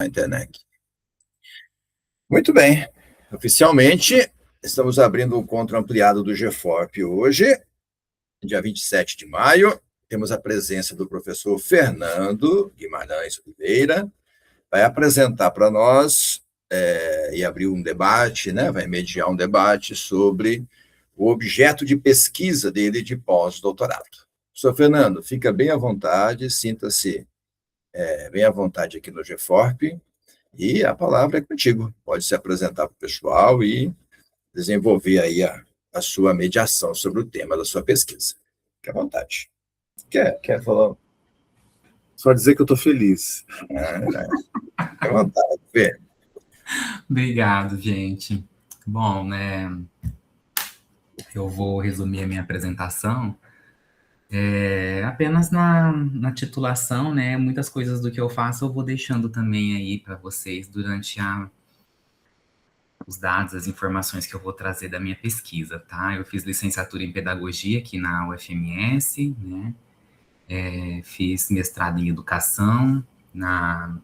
Na internet. Muito bem. Oficialmente, estamos abrindo o encontro ampliado do GFORP hoje, dia 27 de maio. Temos a presença do professor Fernando Guimarães Oliveira, vai apresentar para nós e abrir um debate, né? Vai mediar um debate sobre o objeto de pesquisa dele de pós-doutorado. Professor Fernando, fica bem à vontade, sinta-se bem à vontade aqui no GFORP, e a palavra é contigo. Pode se apresentar para o pessoal e desenvolver aí a sua mediação sobre o tema da sua pesquisa. Fique à vontade. Quer falar? Só dizer que eu estou feliz. Fique à vontade, Fê. Obrigado, gente. Bom, né, eu vou resumir a minha apresentação apenas na titulação, né, muitas coisas do que eu faço eu vou deixando também aí para vocês durante os dados, as informações que eu vou trazer da minha pesquisa, tá? Eu fiz licenciatura em Pedagogia aqui na UFMS, né, fiz mestrado em Educação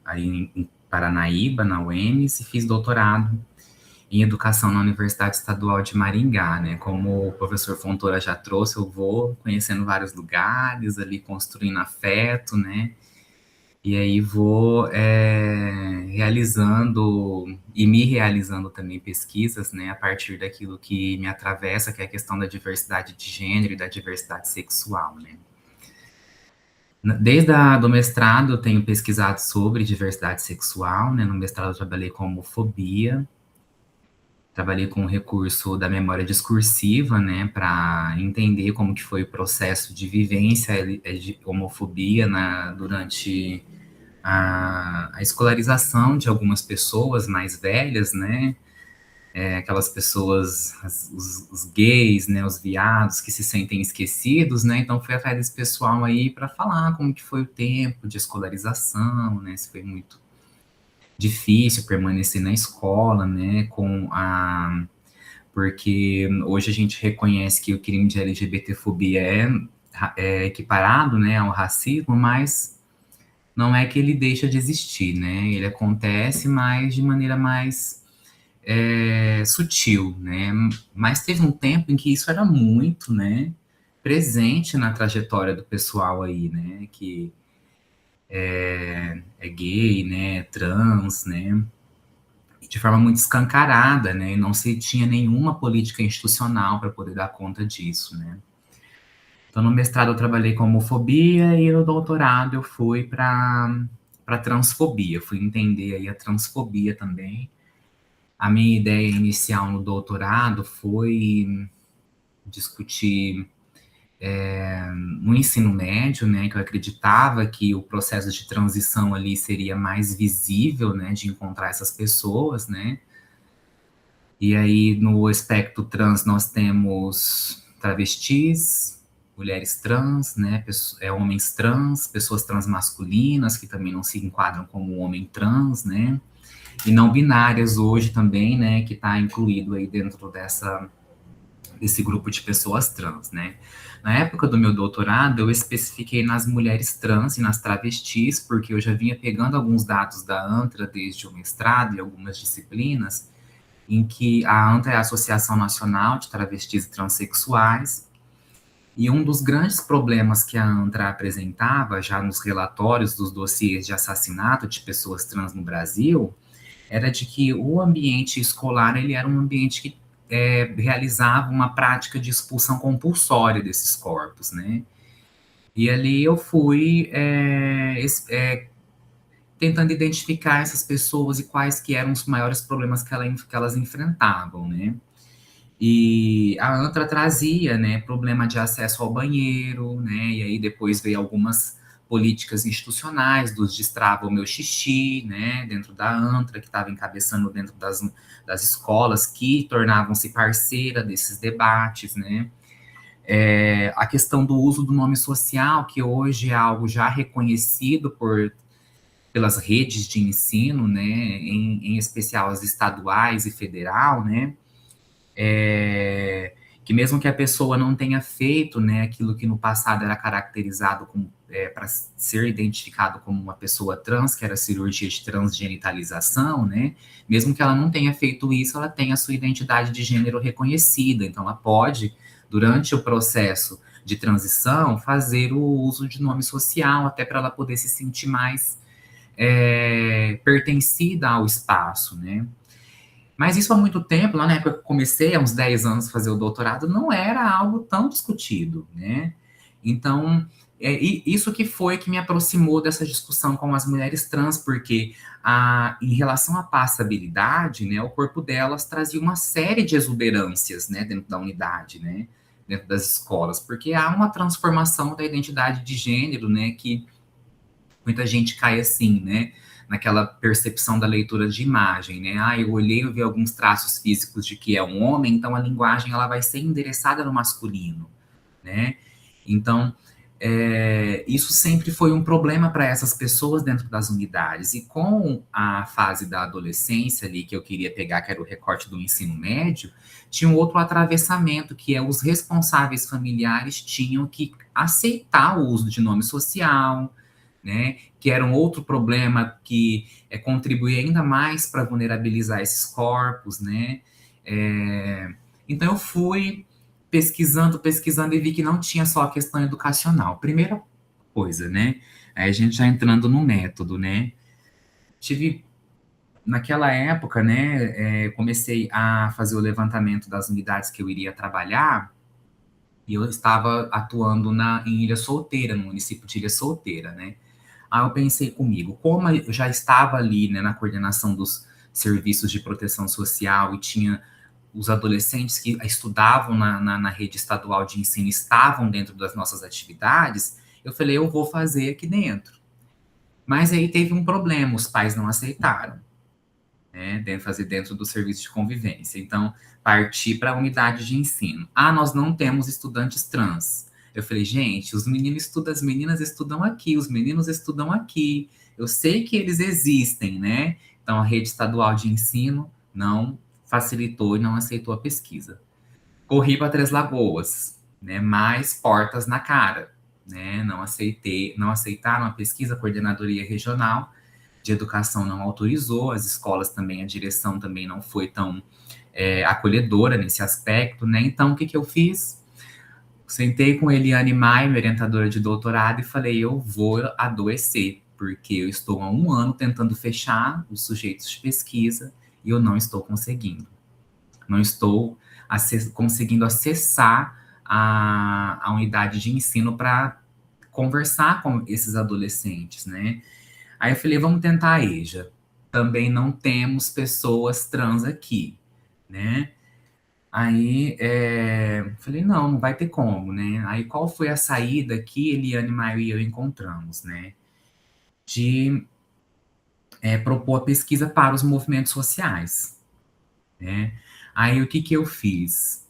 aí em Paranaíba, na UEMS, e fiz doutorado em Educação na Universidade Estadual de Maringá, né? Como o professor Fontoura já trouxe, eu vou conhecendo vários lugares ali, construindo afeto, né? E aí vou realizando e me realizando também pesquisas, né? A partir daquilo que me atravessa, que é a questão da diversidade de gênero e da diversidade sexual, né? Desde do mestrado, eu tenho pesquisado sobre diversidade sexual, né? No mestrado, eu trabalhei com homofobia, trabalhei com o recurso da memória discursiva, né, para entender como que foi o processo de vivência de homofobia durante a escolarização de algumas pessoas mais velhas, né, aquelas pessoas, os gays, né, os viados que se sentem esquecidos, né, então fui atrás desse pessoal aí para falar como que foi o tempo de escolarização, né, se foi muito difícil permanecer na escola, né, porque hoje a gente reconhece que o crime de LGBTfobia é equiparado, né, ao racismo, mas não é que ele deixa de existir, né, ele acontece, mas de maneira mais sutil, né, mas teve um tempo em que isso era muito, né, presente na trajetória do pessoal aí, né, que é gay, né, trans, né, de forma muito escancarada, né, e não se tinha nenhuma política institucional para poder dar conta disso, né. Então, no mestrado eu trabalhei com homofobia e no doutorado eu fui para transfobia, fui entender aí a transfobia também. A minha ideia inicial no doutorado foi discutir no ensino médio, né, que eu acreditava que o processo de transição ali seria mais visível, né, de encontrar essas pessoas, né. E aí, no espectro trans, nós temos travestis, mulheres trans, né, homens trans, pessoas transmasculinas, que também não se enquadram como homem trans, né, e não binárias hoje também, né, que está incluído aí dentro desse grupo de pessoas trans, né. Na época do meu doutorado, eu especifiquei nas mulheres trans e nas travestis, porque eu já vinha pegando alguns dados da ANTRA desde o mestrado e algumas disciplinas, em que a ANTRA é a Associação Nacional de Travestis e Transsexuais, e um dos grandes problemas que a ANTRA apresentava, já nos relatórios dos dossiês de assassinato de pessoas trans no Brasil, era de que o ambiente escolar ele era um ambiente que realizava uma prática de expulsão compulsória desses corpos, né? E ali eu fui tentando identificar essas pessoas e quais que eram os maiores problemas que elas enfrentavam, né? E a ANTRA trazia, né, problema de acesso ao banheiro, né, e aí depois veio algumas políticas institucionais dos Destrava o Meu Xixi, né, dentro da ANTRA, que estava encabeçando dentro das escolas que tornavam-se parceira desses debates, né. A questão do uso do nome social, que hoje é algo já reconhecido pelas redes de ensino, né, em especial as estaduais e federal, né, que mesmo que a pessoa não tenha feito, né, aquilo que no passado era caracterizado para ser identificado como uma pessoa trans, que era a cirurgia de transgenitalização, né, mesmo que ela não tenha feito isso, ela tem a sua identidade de gênero reconhecida, então ela pode, durante o processo de transição, fazer o uso de nome social, até para ela poder se sentir mais pertencida ao espaço, né. Mas isso há muito tempo, lá na época que eu comecei, há uns 10 anos, a fazer o doutorado, não era algo tão discutido, né? Então, isso que foi que me aproximou dessa discussão com as mulheres trans, porque em relação à passabilidade, né, o corpo delas trazia uma série de exuberâncias, né, dentro da unidade, né, dentro das escolas, porque há uma transformação da identidade de gênero, né, que muita gente cai assim, né? Naquela percepção da leitura de imagem, né? Ah, eu olhei e vi alguns traços físicos de que é um homem, então a linguagem ela vai ser endereçada no masculino, né? Então, isso sempre foi um problema para essas pessoas dentro das unidades. E com a fase da adolescência ali, que eu queria pegar, que era o recorte do ensino médio, tinha um outro atravessamento, que é os responsáveis familiares tinham que aceitar o uso de nome social, né, que era um outro problema que contribuía ainda mais para vulnerabilizar esses corpos, né. Então eu fui pesquisando e vi que não tinha só a questão educacional. Primeira coisa, né, aí a gente já entrando no método, né, naquela época, né, comecei a fazer o levantamento das unidades que eu iria trabalhar, e eu estava atuando em Ilha Solteira, no município de Ilha Solteira, né. Aí eu pensei comigo, como eu já estava ali, né, na coordenação dos serviços de proteção social e tinha os adolescentes que estudavam na rede estadual de ensino, estavam dentro das nossas atividades, eu falei, eu vou fazer aqui dentro. Mas aí teve um problema, os pais não aceitaram, né, fazer dentro do serviço de convivência. Então, parti para a unidade de ensino. Ah, nós não temos estudantes trans. Eu falei, gente, os meninos estudam, as meninas estudam aqui, os meninos estudam aqui. Eu sei que eles existem, né? Então, a rede estadual de ensino não facilitou e não aceitou a pesquisa. Corri para Três Lagoas, né? Mais portas na cara, né? Não aceitaram a pesquisa, a coordenadoria regional de educação não autorizou, as escolas também, a direção também não foi tão acolhedora nesse aspecto, né? Então, o que eu fiz? Sentei com Eliane Maia, minha orientadora de doutorado, e falei, eu vou adoecer, porque eu estou há 1 ano tentando fechar os sujeitos de pesquisa e eu não estou conseguindo. Não estou conseguindo acessar a unidade de ensino para conversar com esses adolescentes, né? Aí eu falei, vamos tentar a EJA. Também não temos pessoas trans aqui, né? Aí, falei, não vai ter como, né? Aí, qual foi a saída que Eliane Maio e eu encontramos, né? De propor a pesquisa para os movimentos sociais, né? Aí, o que eu fiz?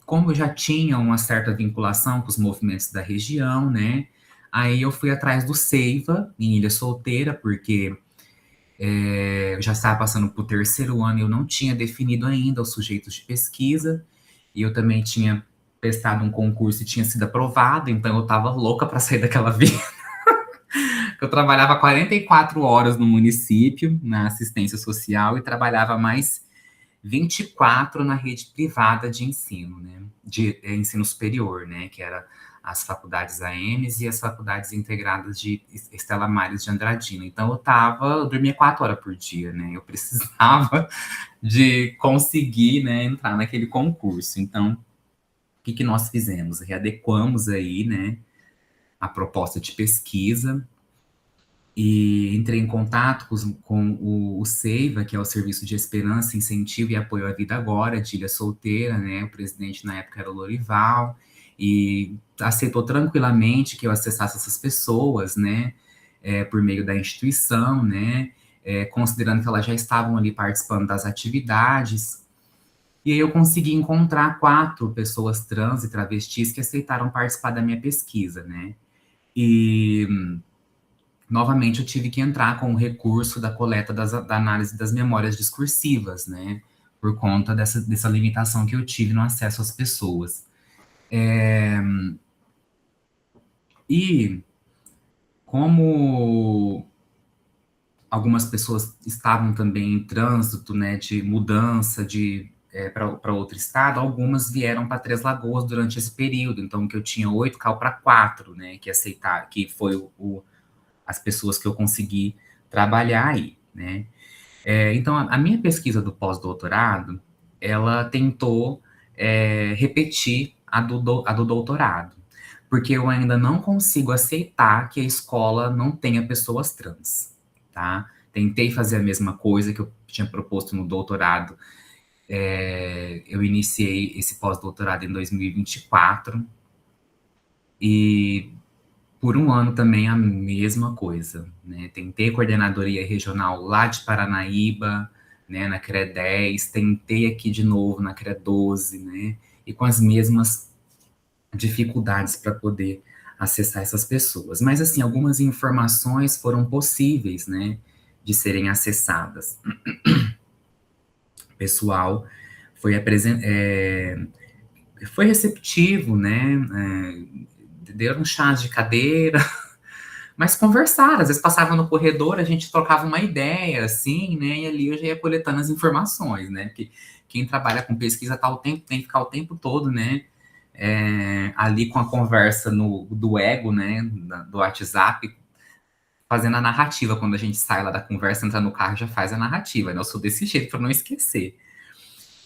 Como eu já tinha uma certa vinculação com os movimentos da região, né? Aí, eu fui atrás do Seiva, em Ilha Solteira, porque eu já estava passando para o 3º ano e eu não tinha definido ainda os sujeitos de pesquisa, e eu também tinha prestado um concurso e tinha sido aprovado, então eu estava louca para sair daquela vida. Eu trabalhava 44 horas no município, na assistência social, e trabalhava mais 24 na rede privada de ensino, né? De ensino superior, né? Que era as faculdades AMs e as faculdades integradas de Estela Maris de Andradina. Então, eu dormia 4 horas por dia, né? Eu precisava de conseguir, né, entrar naquele concurso. Então, o que nós fizemos? Readequamos aí, né, a proposta de pesquisa e entrei em contato com o SEIVA, que é o Serviço de Esperança, Incentivo e Apoio à Vida Agora, de Ilha Solteira, né? O presidente na época era o Lorival, e aceitou tranquilamente que eu acessasse essas pessoas, né? Por meio da instituição, né? Considerando que elas já estavam ali participando das atividades. E aí eu consegui encontrar 4 pessoas trans e travestis que aceitaram participar da minha pesquisa, né? E novamente eu tive que entrar com o recurso da coleta da análise das memórias discursivas, né? por conta dessa limitação que eu tive no acesso às pessoas. E como algumas pessoas estavam também em trânsito, né, de mudança para outro estado, algumas vieram para Três Lagoas durante esse período, então que eu tinha 8 caiu para 4, né, que foi as pessoas que eu consegui trabalhar aí, né. Então, a minha pesquisa do pós-doutorado, ela tentou repetir a do doutorado, porque eu ainda não consigo aceitar que a escola não tenha pessoas trans, tá? Tentei fazer a mesma coisa que eu tinha proposto no doutorado. Eu iniciei esse pós-doutorado em 2024 e por um ano também a mesma coisa, né? Tentei coordenadoria regional lá de Paranaíba, né, na CRE 10, tentei aqui de novo na CRE 12, né? E com as mesmas dificuldades para poder acessar essas pessoas. Mas, assim, algumas informações foram possíveis, né, de serem acessadas. O pessoal foi, foi receptivo, né? Deram chás de cadeira, mas conversaram, às vezes passava no corredor, a gente trocava uma ideia, assim, né, e ali eu já ia coletando as informações, né, porque quem trabalha com pesquisa tem que ficar o tempo todo, né, ali com a conversa do ego, né, do WhatsApp, fazendo a narrativa, quando a gente sai lá da conversa, entra no carro, já faz a narrativa, né, eu sou desse jeito para não esquecer.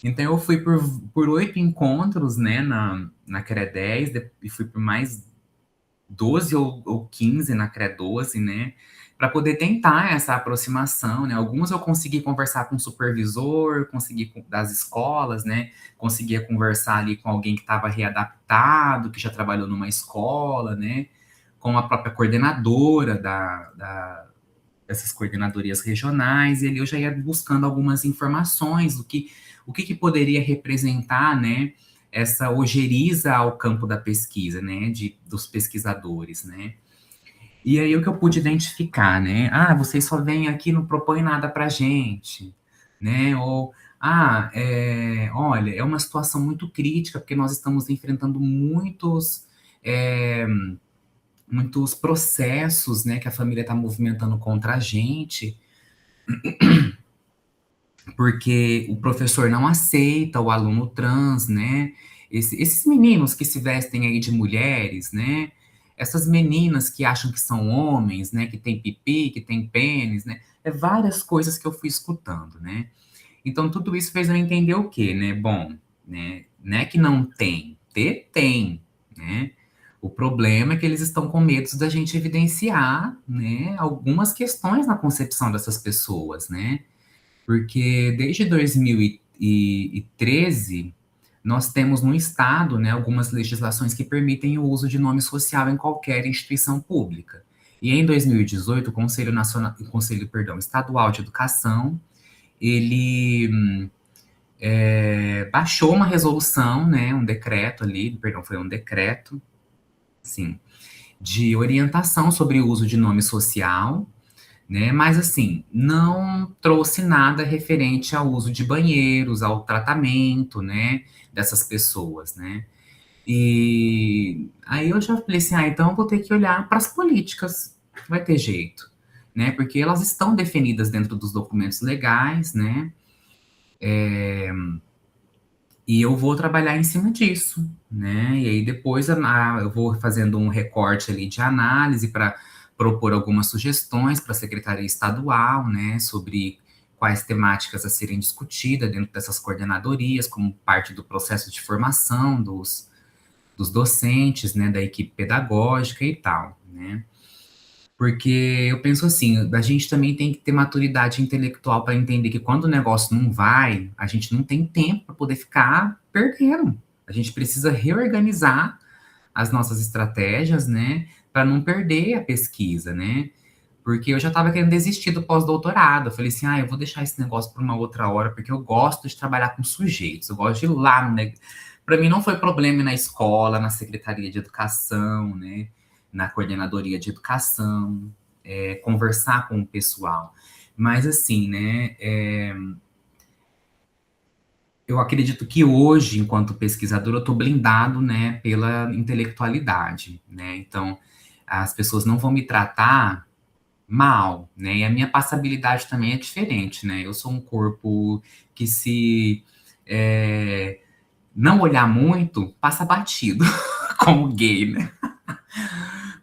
Então eu fui por 8 encontros, né, na CRE 10, e fui por mais 12 ou 15 na CRE 12, né? Para poder tentar essa aproximação, né? Alguns eu consegui conversar com o supervisor, das escolas, né? Conseguia conversar ali com alguém que estava readaptado, que já trabalhou numa escola, né? Com a própria coordenadora dessas coordenadorias regionais, e ali eu já ia buscando algumas informações o que poderia representar, né? Essa ojeriza ao campo da pesquisa, né, dos pesquisadores, né. E aí o que eu pude identificar, né, vocês só vêm aqui e não propõem nada pra gente, né, ou, olha, é uma situação muito crítica, porque nós estamos enfrentando muitos processos, né, que a família está movimentando contra a gente, porque o professor não aceita o aluno trans, né? Esses meninos que se vestem aí de mulheres, né? Essas meninas que acham que são homens, né? Que tem pipi, que tem pênis, né? Várias coisas que eu fui escutando, né? Então, tudo isso fez eu entender o quê, né? Bom, né? Não é que não tem, tem, né? O problema é que eles estão com medo da gente evidenciar, né? Algumas questões na concepção dessas pessoas, né? Porque desde 2013 nós temos no estado, né, algumas legislações que permitem o uso de nome social em qualquer instituição pública. E em 2018, o Conselho Estadual de Educação, ele baixou uma resolução, né, um decreto ali, perdão, foi um decreto, sim, de orientação sobre o uso de nome social, né? Mas assim, não trouxe nada referente ao uso de banheiros, ao tratamento, né, dessas pessoas, né? E aí eu já falei assim, então eu vou ter que olhar para as políticas, vai ter jeito, né? Porque elas estão definidas dentro dos documentos legais, né? E eu vou trabalhar em cima disso, né? E aí depois eu vou fazendo um recorte ali de análise para propor algumas sugestões para a Secretaria Estadual, né? Sobre quais temáticas a serem discutidas dentro dessas coordenadorias, como parte do processo de formação dos docentes, né? Da equipe pedagógica e tal, né? Porque eu penso assim, a gente também tem que ter maturidade intelectual para entender que quando o negócio não vai, a gente não tem tempo para poder ficar perdendo. A gente precisa reorganizar as nossas estratégias, né, para não perder a pesquisa, né? Porque eu já estava querendo desistir do pós-doutorado. Eu falei assim, eu vou deixar esse negócio para uma outra hora, porque eu gosto de trabalhar com sujeitos, eu gosto de ir lá no Para mim não foi problema ir na escola, na Secretaria de Educação, né, na Coordenadoria de Educação, conversar com o pessoal. Mas assim, né, eu acredito que hoje, enquanto pesquisador, eu estou blindado, né, pela intelectualidade, né? Então, as pessoas não vão me tratar mal, né? E a minha passabilidade também é diferente, né? Eu sou um corpo que se é, não olhar muito, passa batido, como gay, né?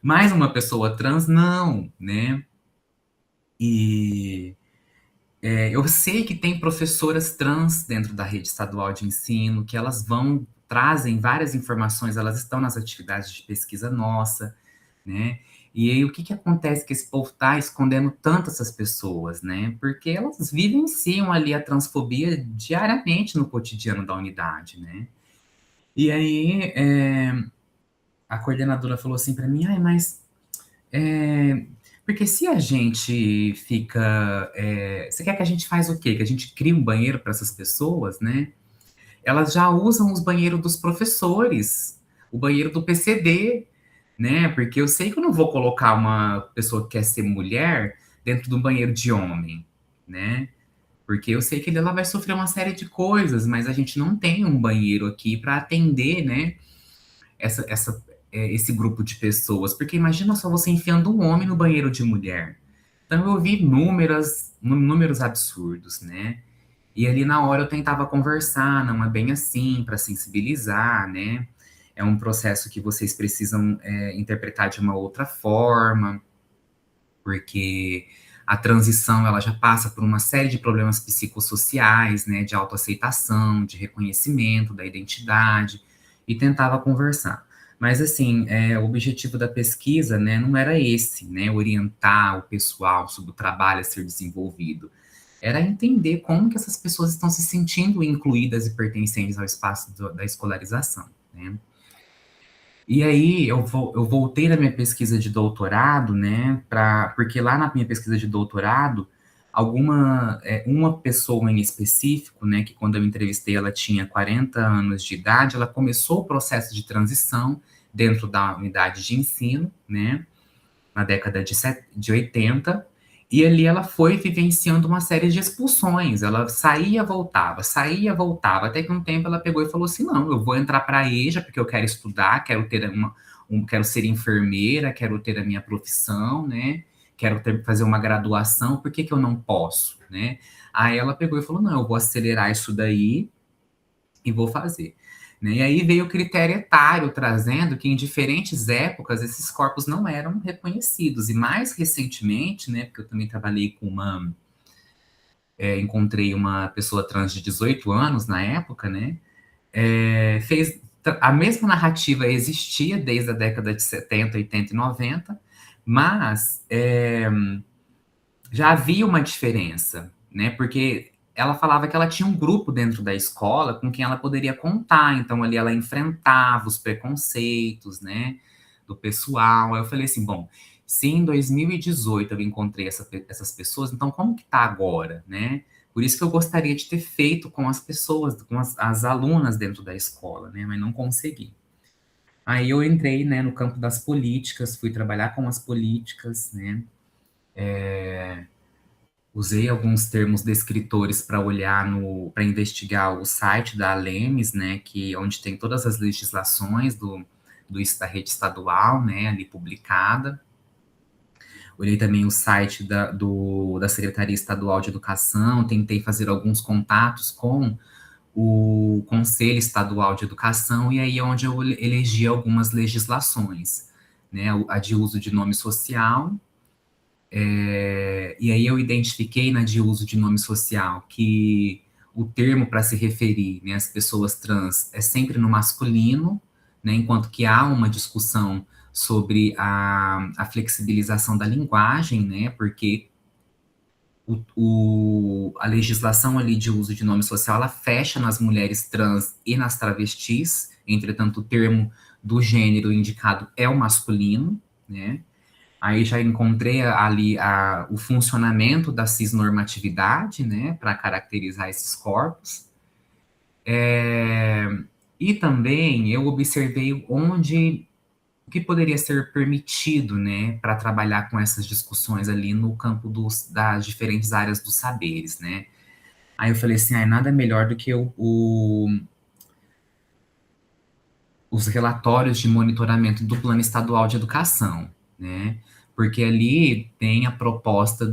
Mas uma pessoa trans, não, né? E eu sei que tem professoras trans dentro da rede estadual de ensino, que elas trazem várias informações, elas estão nas atividades de pesquisa nossa, né? E aí, o que que acontece que esse povo está escondendo tanto essas pessoas, né? Porque elas vivenciam ali a transfobia diariamente no cotidiano da unidade, né? E aí, a coordenadora falou assim para mim, ai, mas é, porque se a gente fica. Você quer que a gente faz o quê? Que a gente crie um banheiro para essas pessoas, né? Elas já usam os banheiros dos professores, o banheiro do PCD, né? Porque eu sei que eu não vou colocar uma pessoa que quer ser mulher dentro de um banheiro de homem, né? Porque eu sei que ela vai sofrer uma série de coisas, mas a gente não tem um banheiro aqui para atender, né? Esse grupo de pessoas. Porque imagina só você enfiando um homem no banheiro de mulher. Então eu vi números absurdos, né? E ali na hora eu tentava conversar, não é bem assim, para sensibilizar, né? É um processo que vocês precisam interpretar de uma outra forma, porque a transição ela já passa por uma série de problemas psicossociais, né? De autoaceitação, de reconhecimento da identidade, e tentava conversar. Mas assim, o objetivo da pesquisa, né, não era esse, né, orientar o pessoal sobre o trabalho a ser desenvolvido, era entender como que essas pessoas estão se sentindo incluídas e pertencentes ao espaço da escolarização, né? E aí eu voltei na minha pesquisa de doutorado, né? Porque lá na minha pesquisa de doutorado, uma pessoa em específico, né? Que quando eu entrevistei ela tinha 40 anos de idade, ela começou o processo de transição dentro da unidade de ensino, né? Na década de 80, e ali ela foi vivenciando uma série de expulsões. Ela saía, voltava, até que um tempo ela pegou e falou assim: não, eu vou entrar para a EJA, porque eu quero estudar, quero ser enfermeira, quero ter a minha profissão, né? Fazer uma graduação, por que que eu não posso, né? Aí ela pegou e falou: não, eu vou acelerar isso daí e vou fazer. Né? E aí veio o critério etário, trazendo que em diferentes épocas esses corpos não eram reconhecidos. E mais recentemente, né, porque eu também trabalhei com encontrei uma pessoa trans de 18 anos na época, né, a mesma narrativa existia desde a década de 70, 80 e 90, mas já havia uma diferença, né? Porque ela falava que ela tinha um grupo dentro da escola com quem ela poderia contar, então ali ela enfrentava os preconceitos, né, do pessoal. Aí eu falei assim, bom, se em 2018 eu encontrei essas pessoas, então como que tá agora, né? Por isso que eu gostaria de ter feito com as pessoas, com as alunas dentro da escola, né, mas não consegui. Aí eu entrei, né, no campo das políticas, fui trabalhar com as políticas, né, usei alguns termos descritores para olhar para investigar o site da Alemes, né, que onde tem todas as legislações da rede estadual, né, ali publicada. Olhei também o site da Secretaria Estadual de Educação, tentei fazer alguns contatos com o Conselho Estadual de Educação, e aí é onde eu elegi algumas legislações, né, a de uso de nome social. E aí eu identifiquei na de uso de nome social que o termo para se referir, né, às pessoas trans é sempre no masculino, né, enquanto que há uma discussão sobre a flexibilização da linguagem, né, porque a legislação ali de uso de nome social, ela fecha nas mulheres trans e nas travestis, entretanto o termo do gênero indicado é o masculino, né. Aí já encontrei ali o funcionamento da cisnormatividade, né, para caracterizar esses corpos. E também eu observei o que poderia ser permitido, né, para trabalhar com essas discussões ali no campo das diferentes áreas dos saberes, né. Aí eu falei assim, nada melhor do que os relatórios de monitoramento do Plano Estadual de Educação, né? Porque ali tem a proposta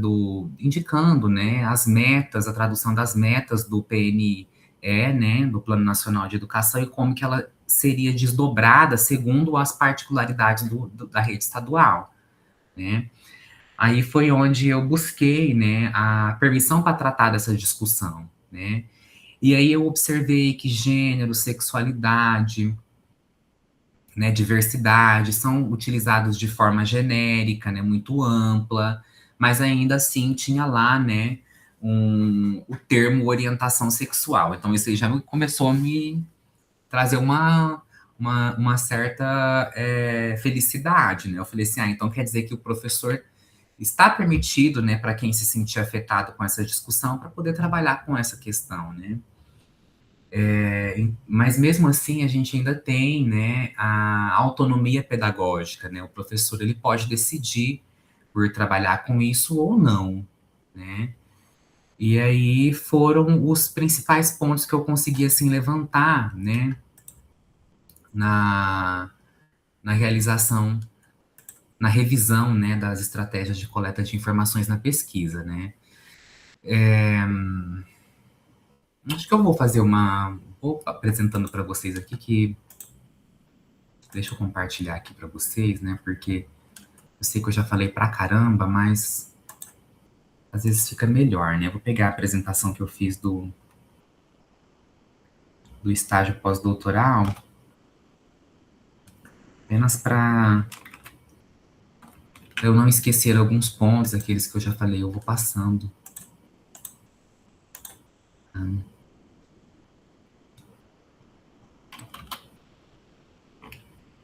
indicando, né, as metas, a tradução das metas do PNE, né, do Plano Nacional de Educação, e como que ela seria desdobrada segundo as particularidades da rede estadual, né? Aí foi onde eu busquei, né, a permissão para tratar dessa discussão, né? E aí eu observei que gênero, sexualidade, né, diversidade, são utilizados de forma genérica, né, muito ampla, mas ainda assim tinha lá, né, o termo orientação sexual. Então isso aí já começou a me trazer uma certa felicidade, né? Eu falei assim, então quer dizer que o professor está permitido, né, para quem se sentir afetado com essa discussão, para poder trabalhar com essa questão, né? Mas mesmo assim a gente ainda tem, né, a autonomia pedagógica, né? O professor ele pode decidir por trabalhar com isso ou não, né? E aí foram os principais pontos que eu consegui assim levantar, né, na, na realização, na revisão, né, das estratégias de coleta de informações na pesquisa, né? Acho que eu vou fazer vou apresentando para vocês aqui que deixa eu compartilhar aqui para vocês, né? Porque eu sei que eu já falei pra caramba, mas às vezes fica melhor, né? Eu vou pegar a apresentação que eu fiz do estágio pós-doutoral, apenas para eu não esquecer alguns pontos, aqueles que eu já falei, eu vou passando.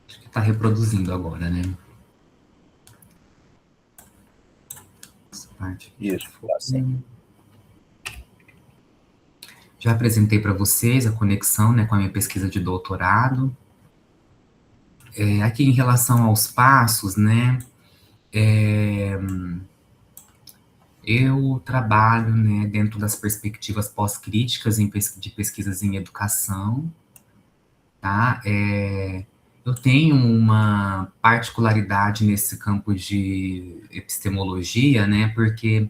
Acho que tá reproduzindo agora, né? Essa parte. Isso, assim. Já apresentei para vocês a conexão, né, com a minha pesquisa de doutorado. Aqui em relação aos passos, né, eu trabalho, né, dentro das perspectivas pós-críticas de pesquisas em educação, tá? Eu tenho uma particularidade nesse campo de epistemologia, né, porque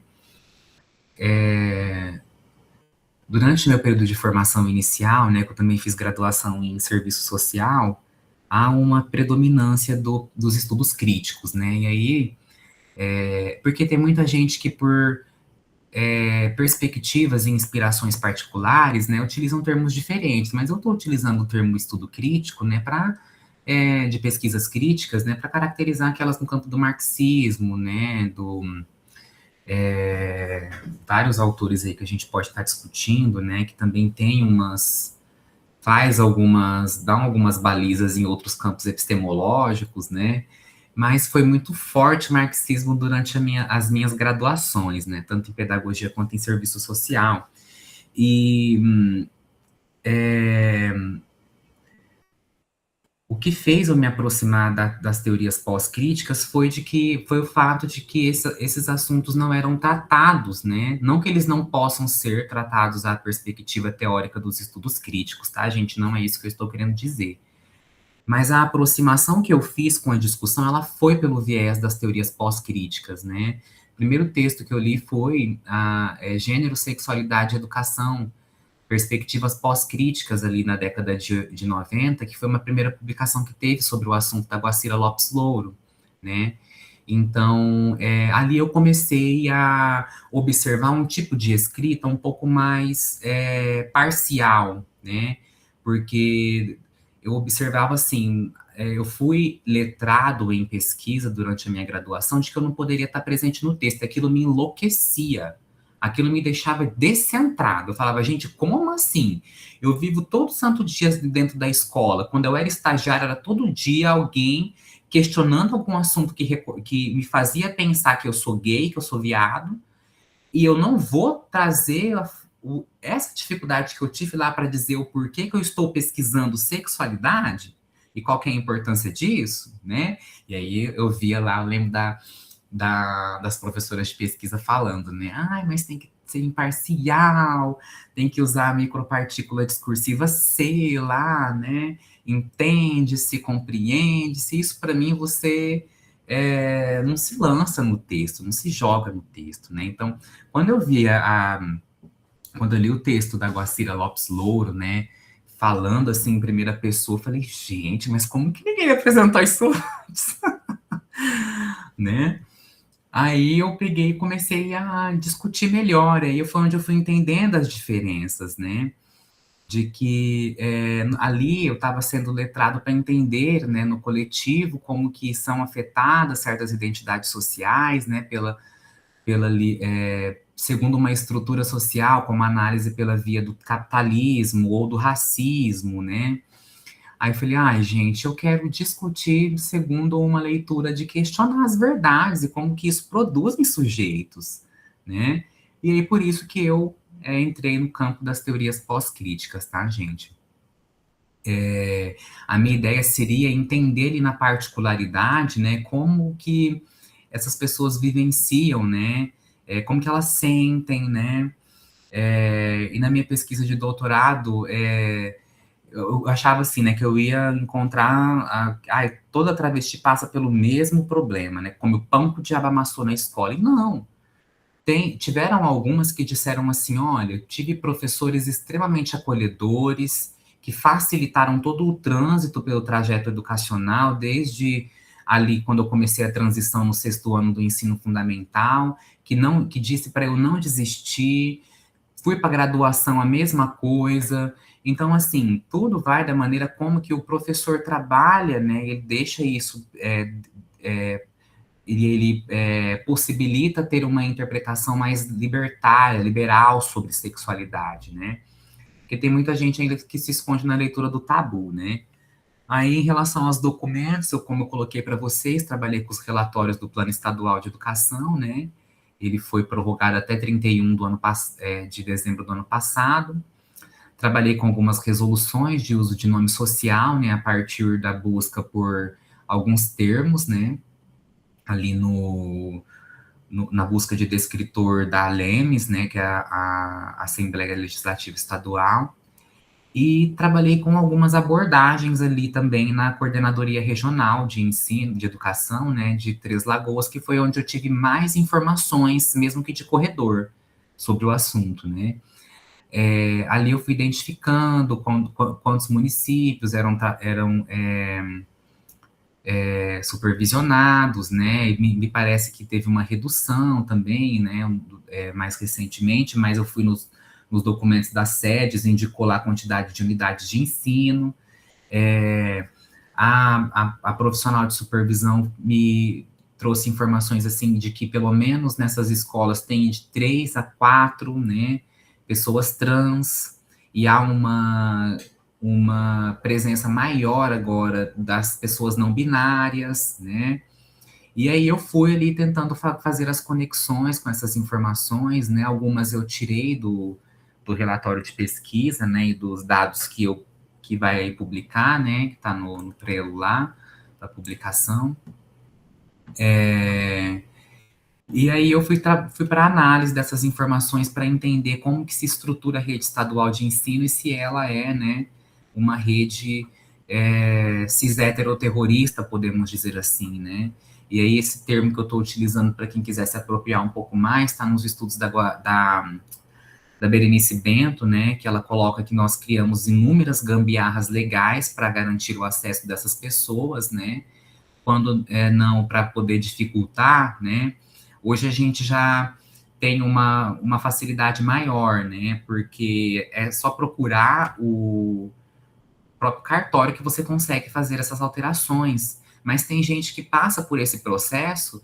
durante meu período de formação inicial, né, que eu também fiz graduação em serviço social, há uma predominância dos estudos críticos, né, e aí, porque tem muita gente que por perspectivas e inspirações particulares, né, utilizam termos diferentes, mas eu estou utilizando o termo estudo crítico, né, de pesquisas críticas, né, para caracterizar aquelas no campo do marxismo, né, vários autores aí que a gente pode estar discutindo, né, que também tem dão algumas balizas em outros campos epistemológicos, né, mas foi muito forte o marxismo durante as minhas graduações, né, tanto em pedagogia quanto em serviço social. E o que fez eu me aproximar das teorias pós-críticas foi o fato de que esses assuntos não eram tratados, né? Não que eles não possam ser tratados à perspectiva teórica dos estudos críticos, tá, gente? Não é isso que eu estou querendo dizer. Mas a aproximação que eu fiz com a discussão, ela foi pelo viés das teorias pós-críticas, né? O primeiro texto que eu li foi Gênero, Sexualidade e Educação, perspectivas pós-críticas ali na década de 90, que foi uma primeira publicação que teve sobre o assunto da Guacira Lopes Louro, né? Então, ali eu comecei a observar um tipo de escrita um pouco mais parcial, né? Porque eu observava assim, eu fui letrado em pesquisa durante a minha graduação de que eu não poderia estar presente no texto, aquilo me enlouquecia, aquilo me deixava descentrado. Eu falava, gente, como assim? Eu vivo todo santo dia dentro da escola. Quando eu era estagiária, era todo dia alguém questionando algum assunto que me fazia pensar que eu sou gay, que eu sou viado, e eu não vou trazer essa dificuldade que eu tive lá para dizer o porquê que eu estou pesquisando sexualidade e qual que é a importância disso, né? E aí eu via lá, eu lembro das professoras de pesquisa falando, né? Mas tem que ser imparcial, tem que usar a micropartícula discursiva C lá, né? Entende-se, compreende-se. Isso, para mim, você não se lança no texto, não se joga no texto, né? Então, quando eu quando eu li o texto da Guacira Lopes Louro, né, falando assim em primeira pessoa, eu falei, gente, mas como que ninguém me apresentou isso antes? Né? Aí eu peguei e comecei a discutir melhor, aí foi onde eu fui entendendo as diferenças, né? De que ali eu estava sendo letrado para entender, né, no coletivo, como que são afetadas certas identidades sociais, né, segundo uma estrutura social, como análise pela via do capitalismo ou do racismo, né? Aí eu falei, ai, gente, eu quero discutir segundo uma leitura de questionar as verdades e como que isso produz em sujeitos, né? E aí por isso que eu entrei no campo das teorias pós-críticas, tá, gente? A minha ideia seria entender ali na particularidade, né, como que essas pessoas vivenciam, né, como que elas sentem, né, e na minha pesquisa de doutorado, eu achava assim, né, que eu ia encontrar, toda travesti passa pelo mesmo problema, né, como o pão que o diabo amassou na escola, e não. Tiveram algumas que disseram assim, olha, tive professores extremamente acolhedores, que facilitaram todo o trânsito pelo trajeto educacional, desde ali quando eu comecei a transição no 6º ano do ensino fundamental, que disse para eu não desistir, fui para a graduação a mesma coisa. Então, assim, tudo vai da maneira como que o professor trabalha, né? Ele deixa isso, ele possibilita ter uma interpretação mais libertária, liberal sobre sexualidade, né? Porque tem muita gente ainda que se esconde na leitura do tabu, né? Aí, em relação aos documentos, como eu coloquei para vocês, trabalhei com os relatórios do Plano Estadual de Educação, né? Ele foi prorrogado até 31 de dezembro do ano passado. Trabalhei com algumas resoluções de uso de nome social, né? A partir da busca por alguns termos, né? Ali na busca de descritor da ALEMES, né? Que é a Assembleia Legislativa Estadual. E trabalhei com algumas abordagens ali também na Coordenadoria Regional de Ensino, de Educação, né, de Três Lagoas, que foi onde eu tive mais informações, mesmo que de corredor, sobre o assunto, né. Ali eu fui identificando quantos municípios eram supervisionados, né, e me parece que teve uma redução também, né, mais recentemente, mas eu fui nos documentos das sedes, indicou lá a quantidade de unidades de ensino. A profissional de supervisão me trouxe informações assim de que pelo menos nessas escolas tem de 3 a 4, né, pessoas trans, e há uma presença maior agora das pessoas não binárias, né? E aí eu fui ali tentando fazer as conexões com essas informações, né? Algumas eu tirei do relatório de pesquisa, né? E dos dados que vai publicar, né? Que está no Trello lá, da publicação. E aí eu fui para análise dessas informações para entender como que se estrutura a rede estadual de ensino e se ela é, né? Uma rede cis-heteroterrorista, podemos dizer assim, né? E aí esse termo que eu estou utilizando para quem quiser se apropriar um pouco mais, está nos estudos da Berenice Bento, né, que ela coloca que nós criamos inúmeras gambiarras legais para garantir o acesso dessas pessoas, né, quando não para poder dificultar, né. Hoje a gente já tem uma facilidade maior, né, porque é só procurar o próprio cartório que você consegue fazer essas alterações. Mas tem gente que passa por esse processo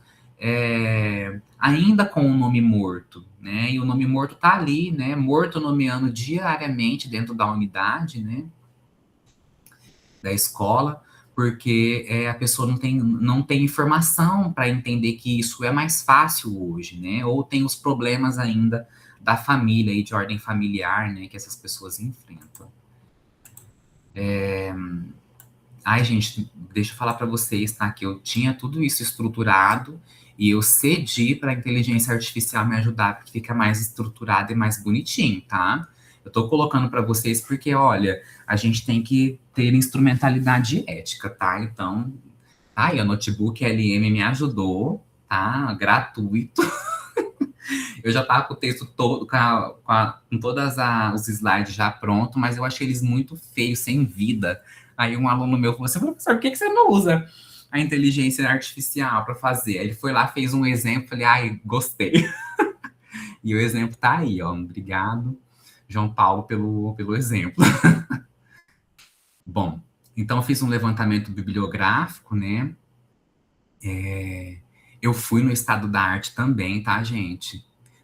ainda com o nome morto, né? E o nome morto está ali, né? Morto nomeando diariamente dentro da unidade, né? Da escola, porque a pessoa não tem informação para entender que isso é mais fácil hoje, né? Ou tem os problemas ainda da família e de ordem familiar, né? Que essas pessoas enfrentam. Ai, gente, deixa eu falar para vocês, tá? Que eu tinha tudo isso estruturado E eu cedi para a inteligência artificial me ajudar, porque fica mais estruturado e mais bonitinho, tá? Eu tô colocando para vocês porque, olha, a gente tem que ter instrumentalidade ética, tá? Então, tá aí, o notebook LM me ajudou, tá? Gratuito. Eu já tava com o texto todo, com todas os slides já pronto, mas eu achei eles muito feios, sem vida. Aí um aluno meu falou assim, professor, por que você não usa a inteligência artificial para fazer? Aí ele foi lá, fez um exemplo, falei, ai, gostei. E o exemplo tá aí, ó. Obrigado, João Paulo, pelo exemplo. Bom, então eu fiz um levantamento bibliográfico, né? Eu fui no Estado da Arte também, tá, gente?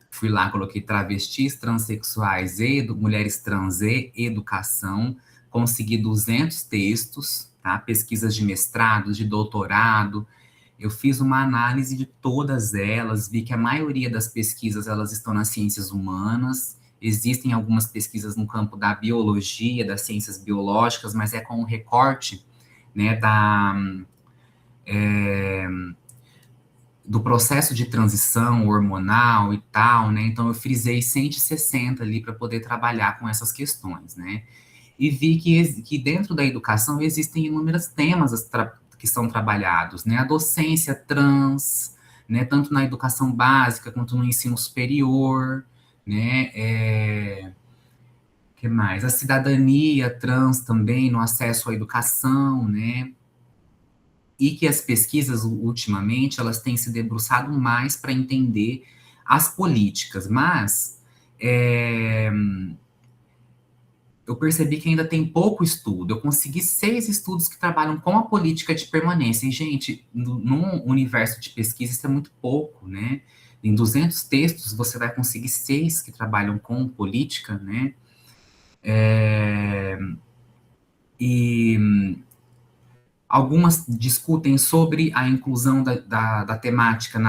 Fui lá, coloquei travestis, transexuais e mulheres trans e educação. Consegui 200 textos, tá? Pesquisas de mestrado, de doutorado. Eu fiz uma análise de todas elas, vi que a maioria das pesquisas elas estão nas ciências humanas. Existem algumas pesquisas no campo da biologia, das ciências biológicas, mas é com um recorte, né, do processo de transição hormonal e tal, né? Então eu frisei 160 ali para poder trabalhar com essas questões, né? E vi que dentro da educação existem inúmeros temas que são trabalhados, né? A docência trans, né? Tanto na educação básica quanto no ensino superior, né? Que mais? A cidadania trans também no acesso à educação, né? E que as pesquisas, ultimamente, elas têm se debruçado mais para entender as políticas, mas eu percebi que ainda tem pouco estudo. Eu consegui 6 estudos que trabalham com a política de permanência. E, gente, num universo de pesquisa, isso é muito pouco, né? Em 200 textos, você vai conseguir 6 que trabalham com política, né? E algumas discutem sobre a inclusão da temática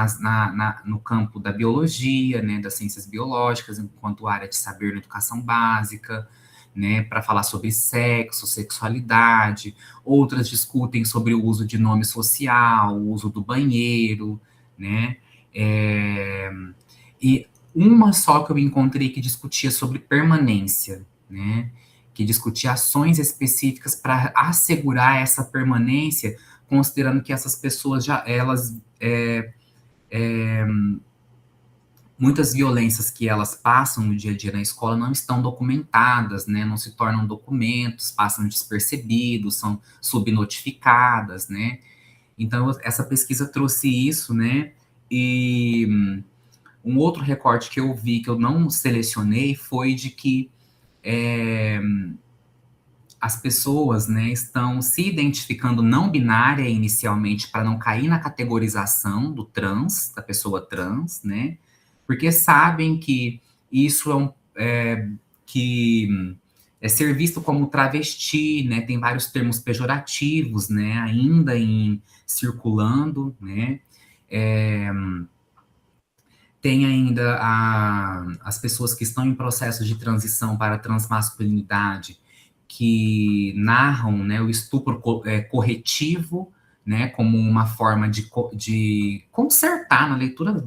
no campo da biologia, né, das ciências biológicas, enquanto área de saber na educação básica, né, para falar sobre sexo, sexualidade. Outras discutem sobre o uso de nome social, o uso do banheiro, né, e uma só que eu encontrei que discutia sobre permanência, né, que discutia ações específicas para assegurar essa permanência, considerando que essas pessoas muitas violências que elas passam no dia a dia na escola não estão documentadas, né, não se tornam documentos, passam despercebidos, são subnotificadas, né, então essa pesquisa trouxe isso, né, e um outro recorte que eu vi, que eu não selecionei, foi de que as pessoas, né, estão se identificando não binária inicialmente para não cair na categorização do trans, da pessoa trans, né, porque sabem que isso que é ser visto como travesti, né, tem vários termos pejorativos, né, ainda circulando, né, tem ainda as pessoas que estão em processo de transição para a transmasculinidade, que narram, né, o estupro corretivo, né, como uma forma de consertar na leitura,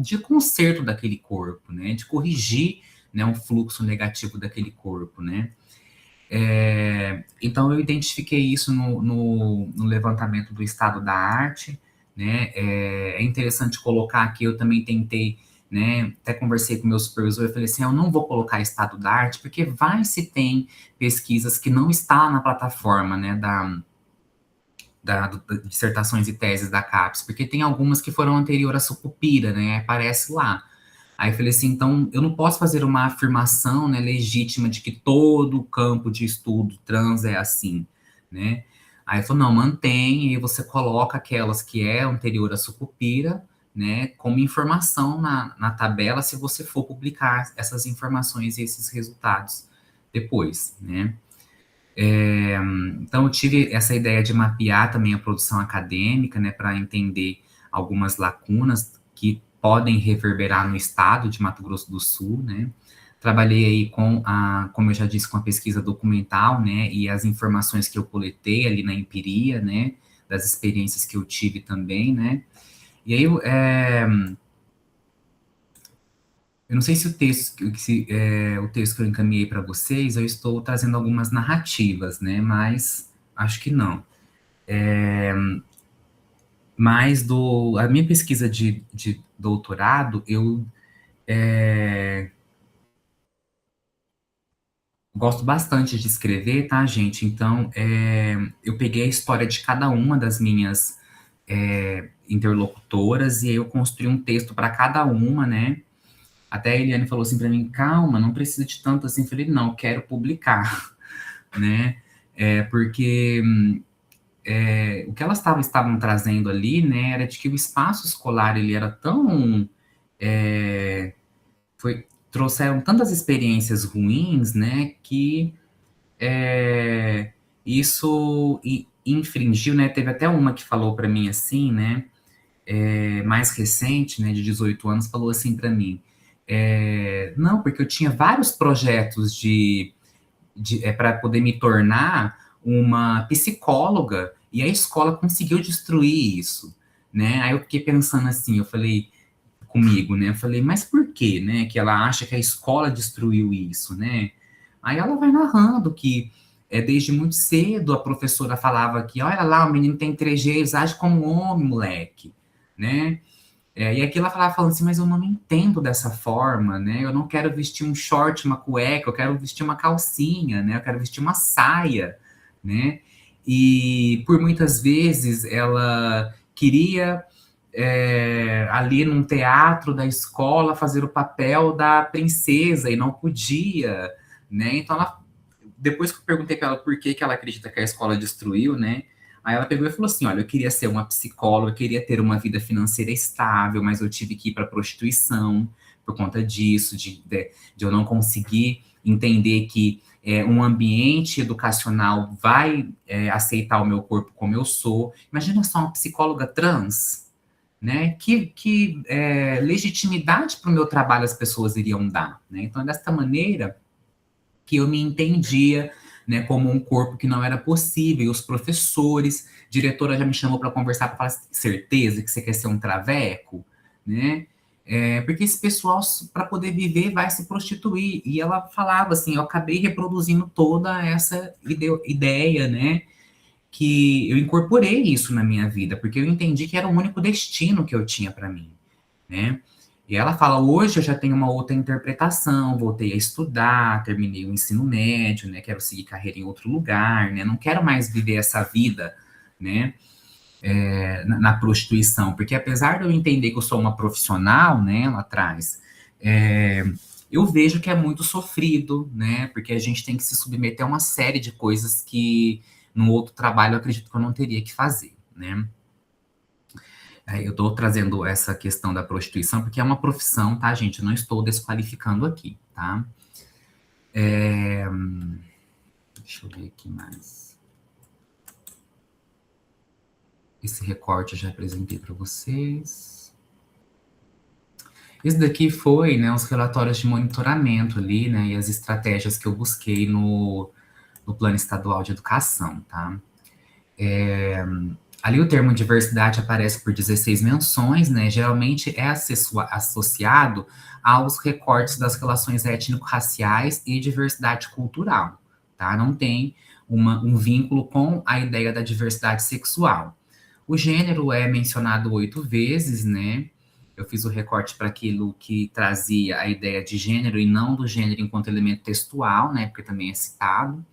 de conserto daquele corpo, né, de corrigir, né, um fluxo negativo daquele corpo, né. Então eu identifiquei isso no levantamento do estado da arte, né. É interessante colocar aqui, eu também tentei, né, até conversei com o meu supervisor, eu falei assim, eu não vou colocar estado da arte, porque vai se tem pesquisas que não está na plataforma, né, da dissertações e teses da CAPES, porque tem algumas que foram anterior à Sucupira, né, aparece lá. Aí eu falei assim, então eu não posso fazer uma afirmação, né, legítima de que todo o campo de estudo trans é assim, né? Aí ele falou, não, mantém, e você coloca aquelas que é anterior à Sucupira, né, como informação na tabela, se você for publicar essas informações e esses resultados depois, né? Então eu tive essa ideia de mapear também a produção acadêmica, né, para entender algumas lacunas que podem reverberar no estado de Mato Grosso do Sul, né. Trabalhei aí como eu já disse, com a pesquisa documental, né, e as informações que eu coletei ali na empiria, né, das experiências que eu tive também, né. E aí, eu não sei se o texto que eu encaminhei para vocês, eu estou trazendo algumas narrativas, né? Mas acho que não. Mas a minha pesquisa de doutorado, eu gosto bastante de escrever, tá, gente? Então, eu peguei a história de cada uma das minhas interlocutoras e aí eu construí um texto para cada uma, né? Até a Eliane falou assim para mim, calma, não precisa de tanto assim. Eu falei, não, quero publicar, né? Porque o que elas estavam trazendo ali, né, era de que o espaço escolar, ele era tão... trouxeram tantas experiências ruins, né, que isso infringiu, né, teve até uma que falou para mim assim, né, mais recente, né, de 18 anos, falou assim para mim, não, porque eu tinha vários projetos para poder me tornar uma psicóloga e a escola conseguiu destruir isso, né? Aí eu fiquei pensando assim, eu falei comigo, né? Eu falei, mas por que, né? Que ela acha que a escola destruiu isso, né? Aí ela vai narrando que desde muito cedo a professora falava que, olha lá, o menino tem trejeitos, age como um homem, moleque, né? E aqui ela falando assim, mas eu não me entendo dessa forma, né? Eu não quero vestir um short, uma cueca, eu quero vestir uma calcinha, né? Eu quero vestir uma saia, né? E por muitas vezes ela queria ali num teatro da escola fazer o papel da princesa e não podia, né? Então depois que eu perguntei para ela por que ela acredita que a escola destruiu, né? Aí ela pegou e falou assim: olha, eu queria ser uma psicóloga, eu queria ter uma vida financeira estável, mas eu tive que ir para a prostituição por conta disso, de eu não conseguir entender que um ambiente educacional vai aceitar o meu corpo como eu sou. Imagina só uma psicóloga trans, né? Que legitimidade para o meu trabalho as pessoas iriam dar, né? Então, é desta maneira que eu me entendia, né, como um corpo que não era possível. E os professores, diretora já me chamou para conversar, para falar, certeza que você quer ser um traveco, né? Porque esse pessoal, para poder viver, vai se prostituir. E ela falava assim, eu acabei reproduzindo toda essa ideia, né? Que eu incorporei isso na minha vida, porque eu entendi que era o único destino que eu tinha para mim, né? E ela fala, hoje eu já tenho uma outra interpretação, voltei a estudar, terminei o ensino médio, né? Quero seguir carreira em outro lugar, né? Não quero mais viver essa vida, né? Na prostituição, porque apesar de eu entender que eu sou uma profissional, né, lá atrás, eu vejo que é muito sofrido, né? Porque a gente tem que se submeter a uma série de coisas que no outro trabalho eu acredito que eu não teria que fazer, né? Eu estou trazendo essa questão da prostituição porque é uma profissão, tá, gente? Eu não estou desqualificando aqui, tá? Deixa eu ver aqui mais. Esse recorte eu já apresentei para vocês. Esse daqui foi, né, os relatórios de monitoramento ali, né, e as estratégias que eu busquei no Plano Estadual de Educação, tá? Ali o termo diversidade aparece por 16 menções, né? Geralmente é associado aos recortes das relações étnico-raciais e diversidade cultural, tá? Não tem um vínculo com a ideia da diversidade sexual. O gênero é mencionado 8 vezes, né? Eu fiz o recorte para aquilo que trazia a ideia de gênero e não do gênero enquanto elemento textual, né? Porque também é citado.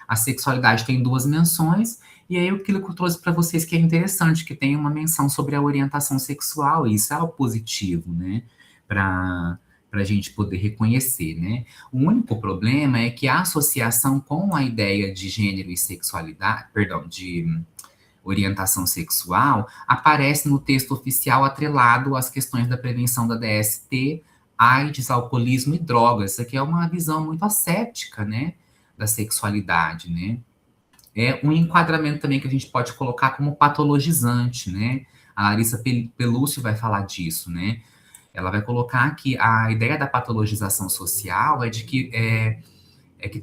A sexualidade tem 2 menções, e aí aquilo que eu trouxe para vocês que é interessante, que tem uma menção sobre a orientação sexual, e isso é algo positivo, né? Para a gente poder reconhecer, né? O único problema é que a associação com a ideia de gênero e sexualidade, perdão, de orientação sexual, aparece no texto oficial atrelado às questões da prevenção da DST, AIDS, alcoolismo e drogas. Isso aqui é uma visão muito asséptica, né, da sexualidade, né? É um enquadramento também que a gente pode colocar como patologizante, né? A Larissa Pelúcio vai falar disso, né? Ela vai colocar que a ideia da patologização social é de que é que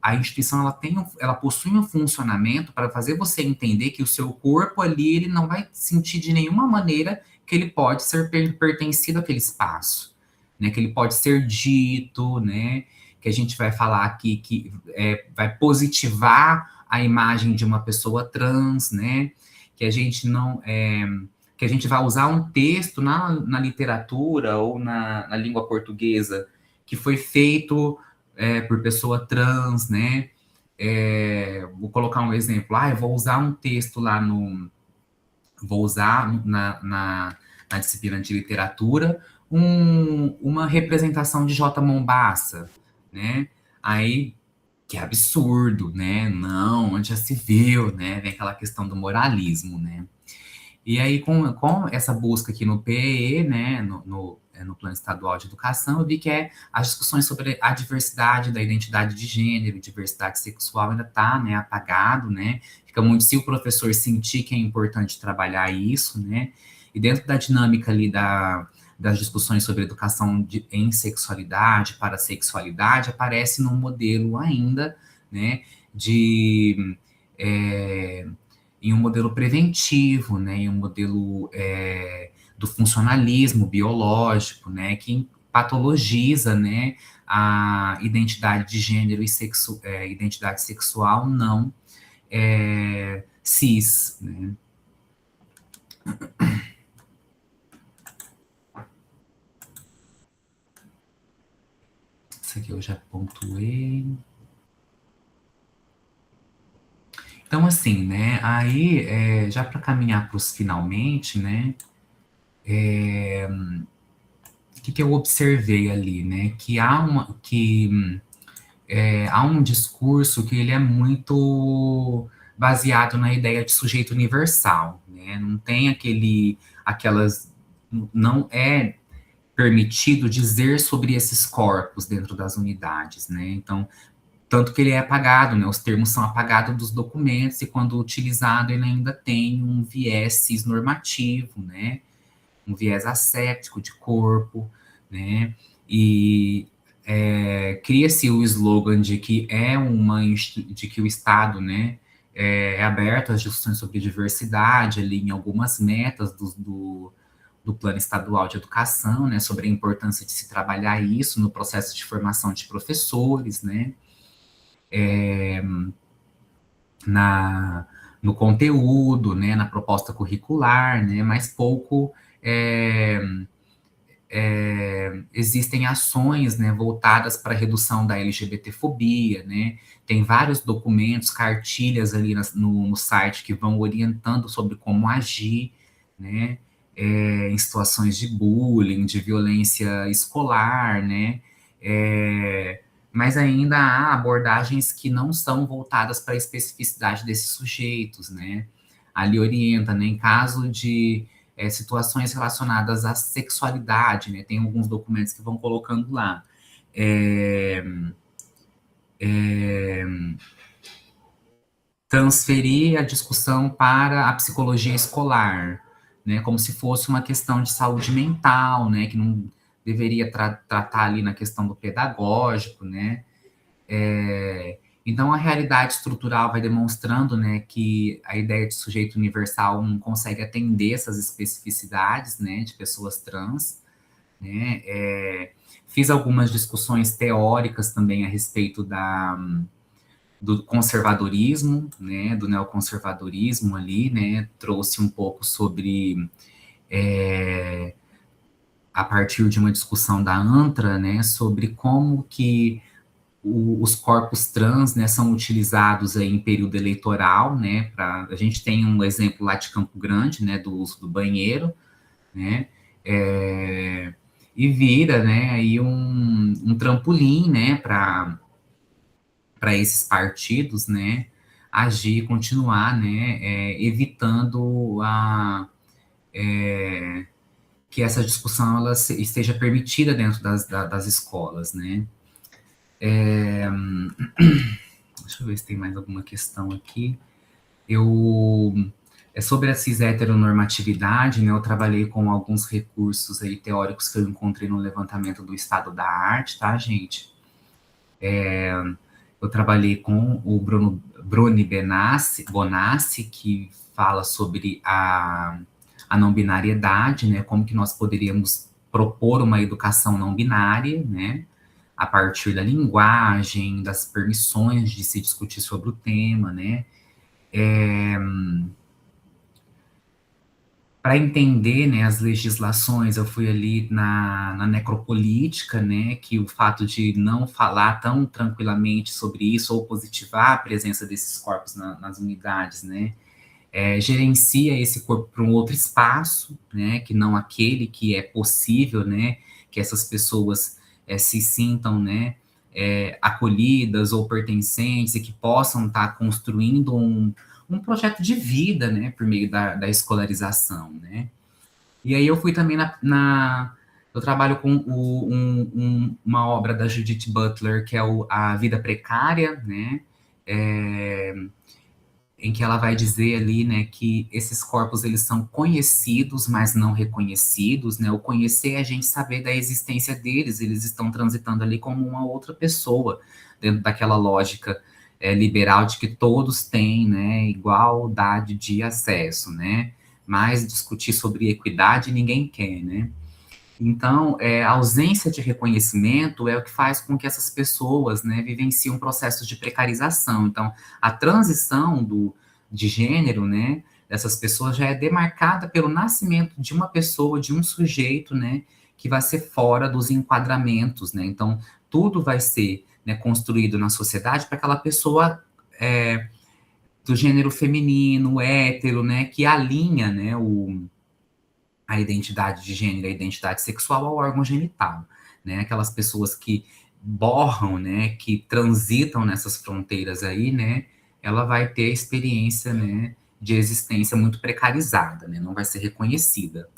a instituição ela possui um funcionamento para fazer você entender que o seu corpo ali ele não vai sentir de nenhuma maneira que ele pode ser pertencido àquele espaço, né? Que ele pode ser dito, né? Que a gente vai falar aqui que vai positivar a imagem de uma pessoa trans, né? Que a gente não que a gente vai usar um texto na literatura ou na língua portuguesa que foi feito por pessoa trans, né? Vou colocar um exemplo. Eu vou usar um texto lá vou usar na disciplina de literatura uma representação de J. Mombassa, né? Aí, que absurdo, né? Não, onde já se viu, né? Vem aquela questão do moralismo, né? E aí, com essa busca aqui no PEE, né, no Plano Estadual de Educação, eu vi que as discussões sobre a diversidade da identidade de gênero, diversidade sexual ainda está, né, apagado, né, fica muito se o professor sentir que é importante trabalhar isso, né, e dentro da dinâmica ali das discussões sobre educação em sexualidade, para sexualidade, aparece num modelo ainda, né, em um modelo preventivo, né, em um modelo do funcionalismo biológico, né, que patologiza, né, a identidade de gênero e identidade sexual não cis, né. Isso aqui eu já pontuei. Então, assim, né, aí, já para caminhar para os finalmente, né, o que eu observei ali, né, que há um discurso que ele é muito baseado na ideia de sujeito universal, né, não tem não é permitido dizer sobre esses corpos dentro das unidades, né, então, tanto que ele é apagado, né? Os termos são apagados dos documentos e quando utilizado ele ainda tem um viés cisnormativo, né? Um viés asséptico de corpo, né? E cria-se o slogan de que de que o Estado, né, é aberto às discussões sobre diversidade ali em algumas metas do Plano Estadual de Educação, né? Sobre a importância de se trabalhar isso no processo de formação de professores, né? No conteúdo, né, na proposta curricular, né, mas pouco existem ações, né, voltadas para a redução da LGBTfobia, né, tem vários documentos, cartilhas ali no site que vão orientando sobre como agir, né, em situações de bullying, de violência escolar, né, mas ainda há abordagens que não são voltadas para a especificidade desses sujeitos, né? Ali orienta, né, em caso de situações relacionadas à sexualidade, né? Tem alguns documentos que vão colocando lá. Transferir a discussão para a psicologia escolar, né? Como se fosse uma questão de saúde mental, né? Que não deveria tratar ali na questão do pedagógico, né? Então, a realidade estrutural vai demonstrando, né, que a ideia de sujeito universal não consegue atender essas especificidades, né, de pessoas trans, né. Fiz algumas discussões teóricas também a respeito do conservadorismo, né, do neoconservadorismo ali, né, trouxe um pouco sobre a partir de uma discussão da ANTRA, né, sobre como que os corpos trans, né, são utilizados aí em período eleitoral, né, a gente tem um exemplo lá de Campo Grande, né, do uso do banheiro, né, e vira, né, aí um trampolim, né, para esses partidos, né, agir, continuar, né, evitando que essa discussão ela esteja permitida dentro das escolas, né. Deixa eu ver se tem mais alguma questão aqui. Sobre a cis-heteronormatividade, né, eu trabalhei com alguns recursos aí teóricos que eu encontrei no levantamento do estado da arte, tá, gente? Eu trabalhei com o Bruni Bonassi, que fala sobre a não binariedade, né, como que nós poderíamos propor uma educação não binária, né, a partir da linguagem, das permissões de se discutir sobre o tema, né, para entender, né, as legislações, eu fui ali na necropolítica, né, que o fato de não falar tão tranquilamente sobre isso ou positivar a presença desses corpos nas unidades, né, gerencia esse corpo para um outro espaço, né, que não aquele que é possível, né, que essas pessoas se sintam, né, acolhidas ou pertencentes e que possam estar construindo um projeto de vida, né, por meio da escolarização, né. E aí eu fui também eu trabalho com uma obra da Judith Butler, que é A Vida Precária, né, em que ela vai dizer ali, né, que esses corpos, eles são conhecidos, mas não reconhecidos, né, o conhecer é a gente saber da existência deles, eles estão transitando ali como uma outra pessoa, dentro daquela lógica liberal de que todos têm, né, igualdade de acesso, né, mas discutir sobre equidade ninguém quer, né. Então, a ausência de reconhecimento é o que faz com que essas pessoas, né, vivenciem um processo de precarização. Então, a transição de gênero, né, dessas pessoas já é demarcada pelo nascimento de uma pessoa, de um sujeito, né, que vai ser fora dos enquadramentos, né. Então, tudo vai ser, né, construído na sociedade para aquela pessoa do gênero feminino, hétero, né, que alinha, né, a identidade de gênero, a identidade sexual ao órgão genital, né? Aquelas pessoas que borram, né, que transitam nessas fronteiras aí, né, ela vai ter a experiência, né, de existência muito precarizada, né, não vai ser reconhecida.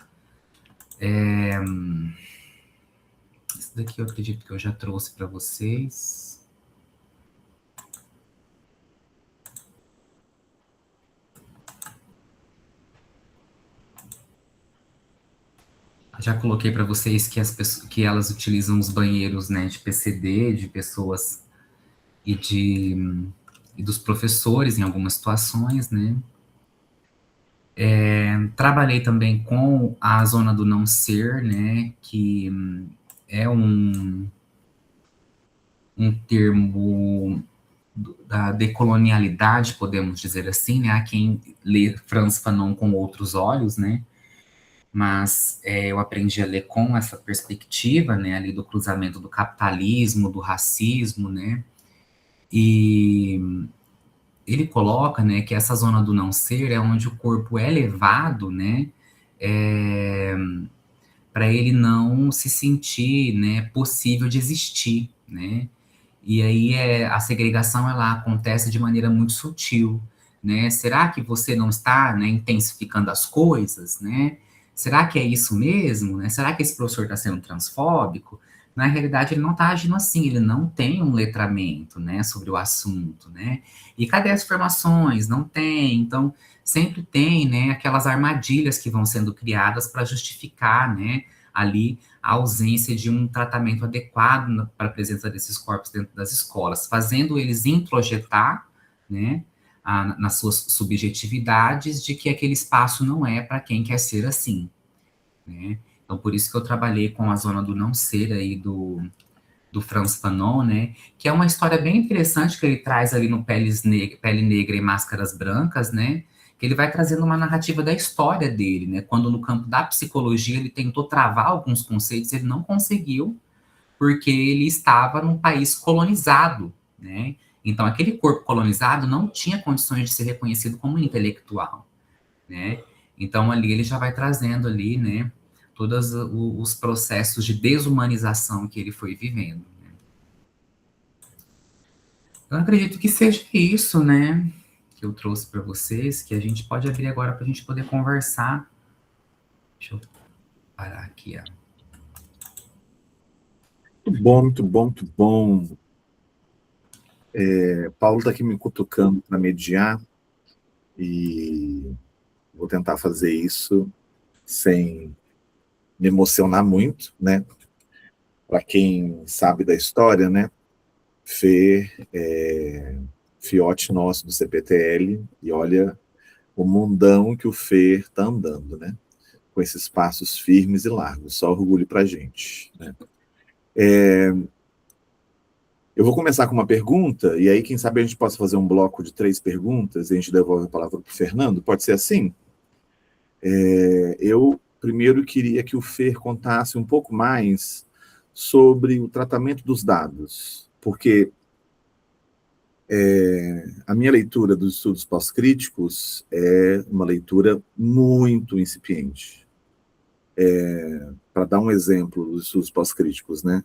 Isso daqui eu acredito que eu já trouxe para vocês. Já coloquei para vocês que elas utilizam os banheiros, né, de PCD, de pessoas e dos professores em algumas situações, né. Trabalhei também com a zona do não ser, né, que é um termo da decolonialidade, podemos dizer assim, né, há quem lê Frantz Fanon com outros olhos, né, mas eu aprendi a ler com essa perspectiva, né, ali do cruzamento do capitalismo, do racismo, né, e ele coloca, né, que essa zona do não ser é onde o corpo é levado, né, para ele não se sentir, né, possível de existir, né? E aí a segregação ela acontece de maneira muito sutil, né? Será que você não está, né, intensificando as coisas, né? Será que é isso mesmo, né? Será que esse professor está sendo transfóbico? Na realidade, ele não está agindo assim, ele não tem um letramento, né, sobre o assunto, né? E cadê as formações? Não tem. Então, sempre tem, né, aquelas armadilhas que vão sendo criadas para justificar, né, ali a ausência de um tratamento adequado para a presença desses corpos dentro das escolas, fazendo eles introjetar, né, nas suas subjetividades de que aquele espaço não é para quem quer ser assim, né. Então, por isso que eu trabalhei com a zona do não ser aí do Frantz Fanon, né, que é uma história bem interessante que ele traz ali no Pele Negra e Máscaras Brancas, né, que ele vai trazendo uma narrativa da história dele, né, quando no campo da psicologia ele tentou travar alguns conceitos, ele não conseguiu, porque ele estava num país colonizado, né, então aquele corpo colonizado não tinha condições de ser reconhecido como intelectual, né, então ali ele já vai trazendo ali, né, todos os processos de desumanização que ele foi vivendo. Né? Eu acredito que seja isso, né, que eu trouxe para vocês, que a gente pode abrir agora para a gente poder conversar. Deixa eu parar aqui, ó. Muito bom, muito bom, muito bom. Paulo está aqui me cutucando para mediar e vou tentar fazer isso sem me emocionar muito, né? Para quem sabe da história, né? Fê é fiote nosso do CPTL, e olha o mundão que o Fê está andando, né? Com esses passos firmes e largos, só orgulho para a gente, né? Eu vou começar com uma pergunta, e aí quem sabe a gente possa fazer um bloco de 3 perguntas, e a gente devolve a palavra para o Fernando, pode ser assim? Eu primeiro queria que o Fer contasse um pouco mais sobre o tratamento dos dados, porque a minha leitura dos estudos pós-críticos é uma leitura muito incipiente. Para dar um exemplo dos estudos pós-críticos, né?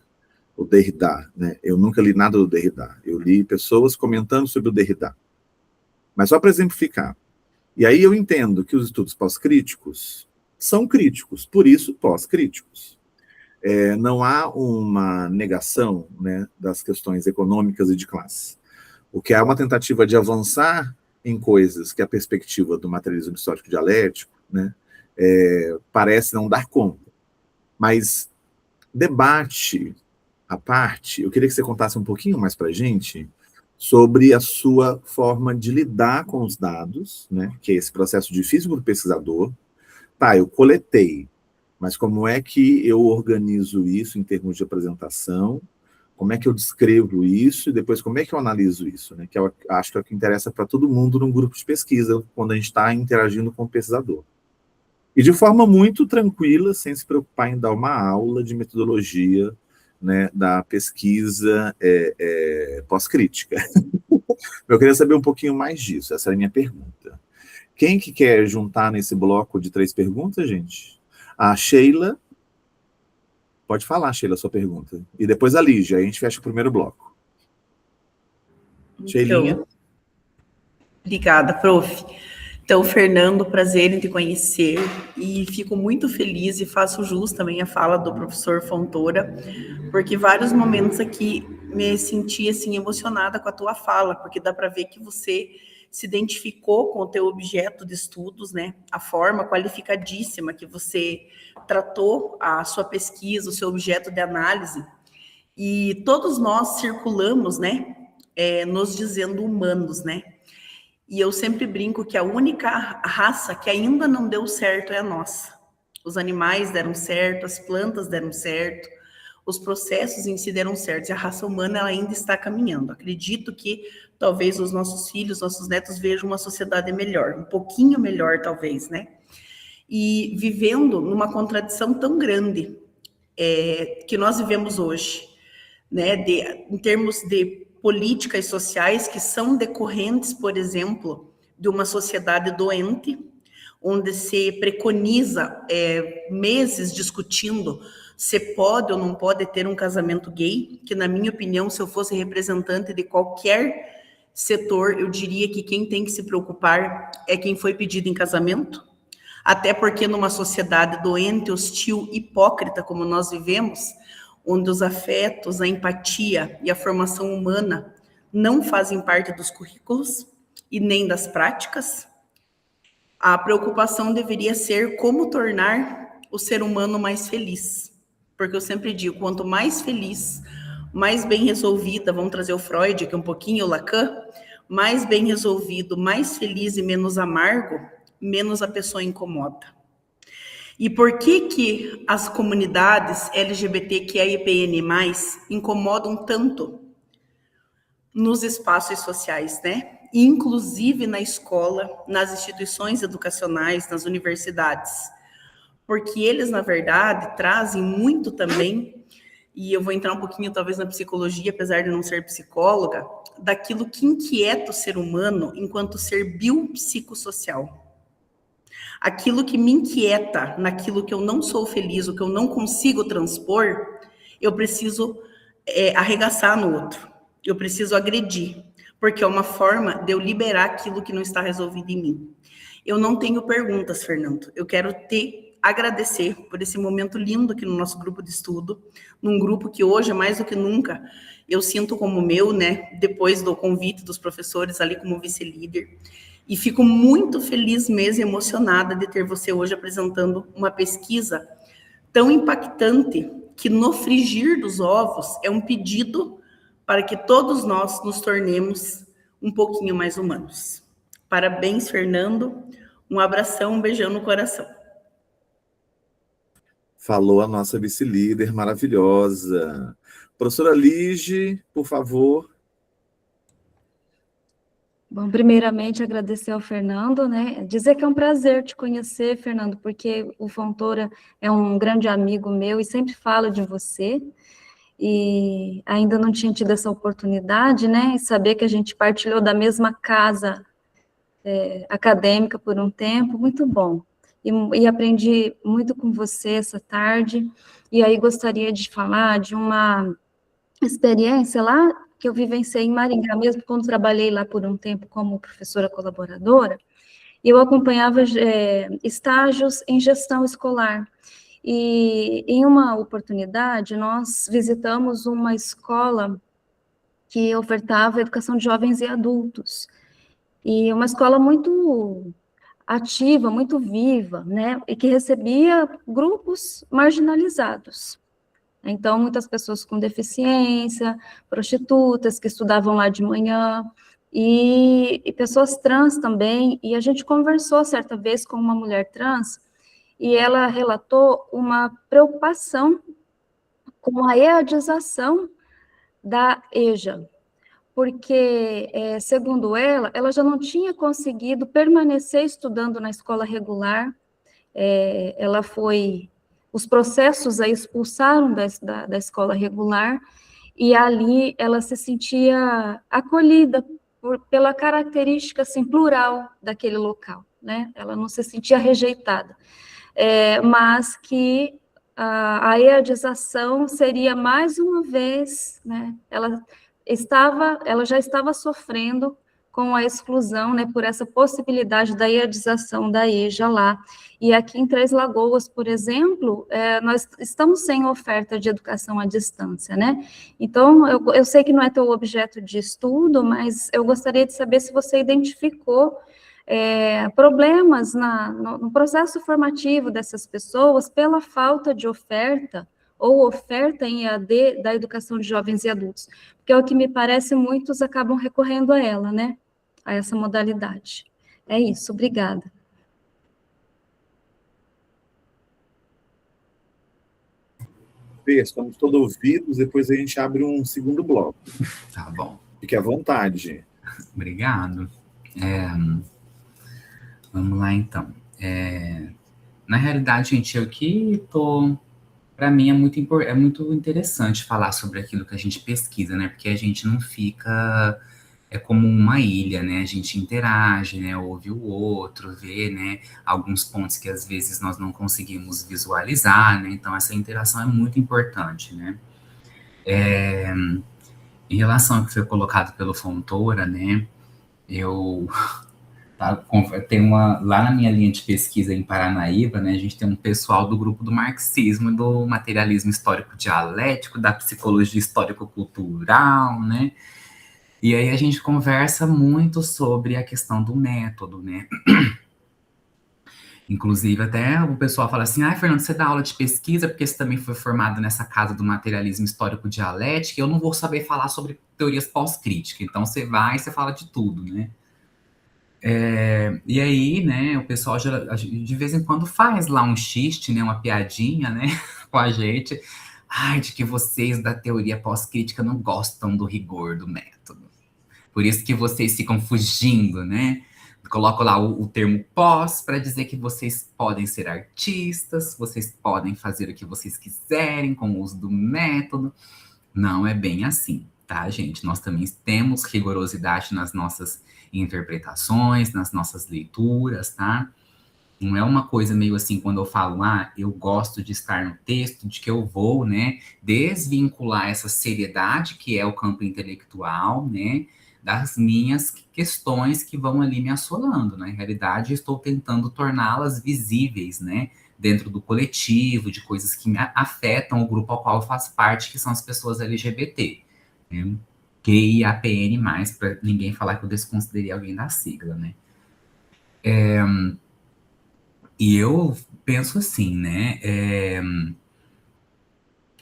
O Derrida, né? Eu nunca li nada do Derrida. Eu li pessoas comentando sobre o Derrida. Mas só para exemplificar. E aí eu entendo que os estudos pós-críticos são críticos, por isso pós-críticos. Não há uma negação, né, das questões econômicas e de classe. O que há uma tentativa de avançar em coisas que a perspectiva do materialismo histórico dialético, né, parece não dar conta. Mas debate à parte, eu queria que você contasse um pouquinho mais para a gente sobre a sua forma de lidar com os dados, né, que é esse processo difícil do pesquisador. Tá, eu coletei, mas como é que eu organizo isso em termos de apresentação? Como é que eu descrevo isso? E depois, como é que eu analiso isso? Né? Que eu acho que é o que interessa para todo mundo num grupo de pesquisa, quando a gente está interagindo com o pesquisador. E de forma muito tranquila, sem se preocupar em dar uma aula de metodologia, né, da pesquisa pós-crítica. Eu queria saber um pouquinho mais disso, essa é a minha pergunta. Quem que quer juntar nesse bloco de 3 perguntas, gente? A Sheila. Pode falar, Sheila, a sua pergunta. E depois a Lígia, aí a gente fecha o primeiro bloco. Sheilinha. Obrigada, prof. Então, Fernando, prazer em te conhecer, e fico muito feliz e faço jus também a fala do professor Fontoura, porque vários momentos aqui me senti assim emocionada com a tua fala, porque dá para ver que você se identificou com o teu objeto de estudos, né? A forma qualificadíssima que você tratou a sua pesquisa, o seu objeto de análise, e todos nós circulamos, né? Nos dizendo humanos, né? E eu sempre brinco que a única raça que ainda não deu certo é a nossa. Os animais deram certo, as plantas deram certo, os processos em si deram certo, e a raça humana ela ainda está caminhando. Acredito que talvez os nossos filhos, nossos netos vejam uma sociedade melhor, um pouquinho melhor talvez, né? E vivendo numa contradição tão grande que nós vivemos hoje, né? Em termos de políticas sociais que são decorrentes, por exemplo, de uma sociedade doente, onde se preconiza meses discutindo se pode ou não pode ter um casamento gay, que na minha opinião, se eu fosse representante de qualquer setor, eu diria que quem tem que se preocupar é quem foi pedido em casamento, até porque numa sociedade doente, hostil, hipócrita como nós vivemos, onde os afetos, a empatia e a formação humana não fazem parte dos currículos e nem das práticas, a preocupação deveria ser como tornar o ser humano mais feliz. Porque eu sempre digo, quanto mais feliz, mais bem resolvida, vamos trazer o Freud aqui um pouquinho, o Lacan, mais bem resolvido, mais feliz e menos amargo, menos a pessoa incomoda. E por que as comunidades LGBTQIAPN+, incomodam tanto nos espaços sociais, né? Inclusive na escola, nas instituições educacionais, nas universidades? Porque eles, na verdade, trazem muito também, e eu vou entrar um pouquinho talvez na psicologia, apesar de não ser psicóloga, daquilo que inquieta o ser humano enquanto ser biopsicossocial. Aquilo que me inquieta, naquilo que eu não sou feliz, o que eu não consigo transpor, eu preciso arregaçar no outro. Eu preciso agredir, porque é uma forma de eu liberar aquilo que não está resolvido em mim. Eu não tenho perguntas, Fernando. Eu quero te agradecer por esse momento lindo aqui no nosso grupo de estudo, num grupo que hoje, mais do que nunca, eu sinto como meu, né? Depois do convite dos professores ali como vice-líder. E fico muito feliz mesmo e emocionada de ter você hoje apresentando uma pesquisa tão impactante que no frigir dos ovos é um pedido para que todos nós nos tornemos um pouquinho mais humanos. Parabéns, Fernando. Um abração, um beijão no coração. Falou a nossa vice-líder maravilhosa. Professora Lige, por favor. Bom, primeiramente agradecer ao Fernando, né? Dizer que é um prazer te conhecer, Fernando, porque o Fontoura é um grande amigo meu e sempre falo de você. E ainda não tinha tido essa oportunidade, né? E saber que a gente partilhou da mesma casa acadêmica por um tempo, muito bom. E aprendi muito com você essa tarde. E aí gostaria de falar de uma experiência lá que eu vivenciei em Maringá, mesmo quando trabalhei lá por um tempo como professora colaboradora, e eu acompanhava estágios em gestão escolar. E em uma oportunidade, nós visitamos uma escola que ofertava educação de jovens e adultos. E uma escola muito ativa, muito viva, né? E que recebia grupos marginalizados. Então, muitas pessoas com deficiência, prostitutas que estudavam lá de manhã, e pessoas trans também. E a gente conversou certa vez com uma mulher trans, e ela relatou uma preocupação com a eadização da EJA, porque, segundo ela, ela já não tinha conseguido permanecer estudando na escola regular, ela foi... Os processos a expulsaram da escola regular, e ali ela se sentia acolhida pela característica, assim, plural daquele local, né? Ela não se sentia rejeitada. Mas que a eadização seria mais uma vez, né? Ela já estava sofrendo com a exclusão, né, por essa possibilidade da eadização da EJA lá. E aqui em Três Lagoas, por exemplo, nós estamos sem oferta de educação à distância, né? Então, eu sei que não é teu objeto de estudo, mas eu gostaria de saber se você identificou problemas no processo formativo dessas pessoas pela falta de oferta ou oferta em EAD da educação de jovens e adultos, porque é o que me parece muitos acabam recorrendo a ela, né, a essa modalidade. É isso, obrigada. Estamos todos ouvidos, depois a gente abre um segundo bloco. Tá bom. Fique à vontade. Obrigado. Vamos lá, então. Na realidade, gente, eu que tô... Para mim é muito interessante falar sobre aquilo que a gente pesquisa, né? Porque a gente não fica... É como uma ilha, né? A gente interage, né? Ouve o outro, vê, né? Alguns pontos que às vezes nós não conseguimos visualizar, né? Então, essa interação é muito importante, né? Em relação ao que foi colocado pelo Fontoura, né? Lá na minha linha de pesquisa em Paranaíba, né, a gente tem um pessoal do grupo do marxismo, do materialismo histórico dialético, da psicologia histórico-cultural, né, e aí a gente conversa muito sobre a questão do método, né. Inclusive, até o pessoal fala assim, Fernando, você dá aula de pesquisa porque você também foi formado nessa casa do materialismo histórico dialético, e eu não vou saber falar sobre teorias pós-críticas, então você vai e você fala de tudo, né. E aí, né, o pessoal de vez em quando faz lá um xiste, né, uma piadinha, né, com a gente. De que vocês da teoria pós-crítica não gostam do rigor do método. Por isso que vocês ficam fugindo, né? Coloco lá o termo pós para dizer que vocês podem ser artistas, vocês podem fazer o que vocês quiserem com o uso do método. Não é bem assim, tá, gente? Nós também temos rigorosidade nas nossas interpretações, nas nossas leituras, tá? Não é uma coisa meio assim, quando eu falo, eu gosto de estar no texto, de que eu vou, né, desvincular essa seriedade que é o campo intelectual, né, das minhas questões que vão ali me assolando. Na realidade, estou tentando torná-las visíveis, né, dentro do coletivo, de coisas que me afetam o grupo ao qual eu faço parte, que são as pessoas LGBT, né? QIAPN+, para ninguém falar que eu desconsiderei alguém da sigla, né? E eu penso assim, né?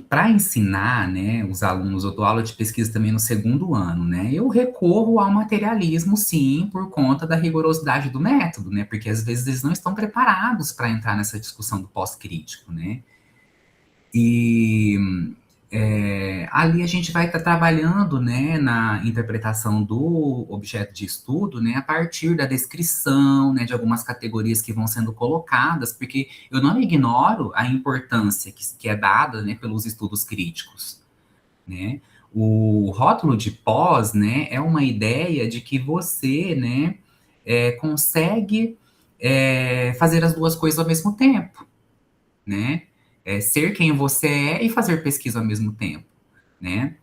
para ensinar, né, os alunos, eu dou aula de pesquisa também no segundo ano, né, eu recorro ao materialismo, sim, por conta da rigorosidade do método, né, porque às vezes eles não estão preparados para entrar nessa discussão do pós-crítico, né, e ali a gente vai estar trabalhando, né, na interpretação do objeto de estudo, né, a partir da descrição, né, de algumas categorias que vão sendo colocadas, porque eu não ignoro a importância que é dada, né, pelos estudos críticos, né. O rótulo de pós, né, é uma ideia de que você, né, consegue fazer as duas coisas ao mesmo tempo, né, ser quem você é e fazer pesquisa ao mesmo tempo, né.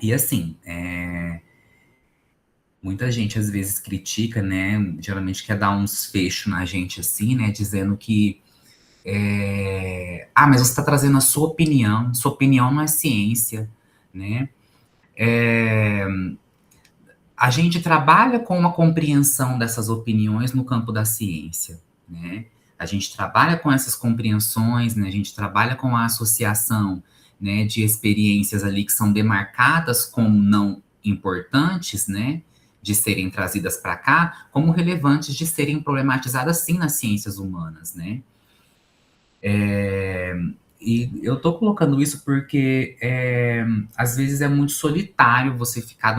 E assim, muita gente às vezes critica, né? Geralmente quer dar uns fechos na gente assim, né? Dizendo que mas você está trazendo a sua opinião não é ciência, né? A gente trabalha com uma compreensão dessas opiniões no campo da ciência, né? A gente trabalha com essas compreensões, né? A gente trabalha com a associação, né, de experiências ali que são demarcadas como não importantes, né, de serem trazidas para cá, como relevantes de serem problematizadas sim nas ciências humanas, né? E eu estou colocando isso porque às vezes é muito solitário você ficar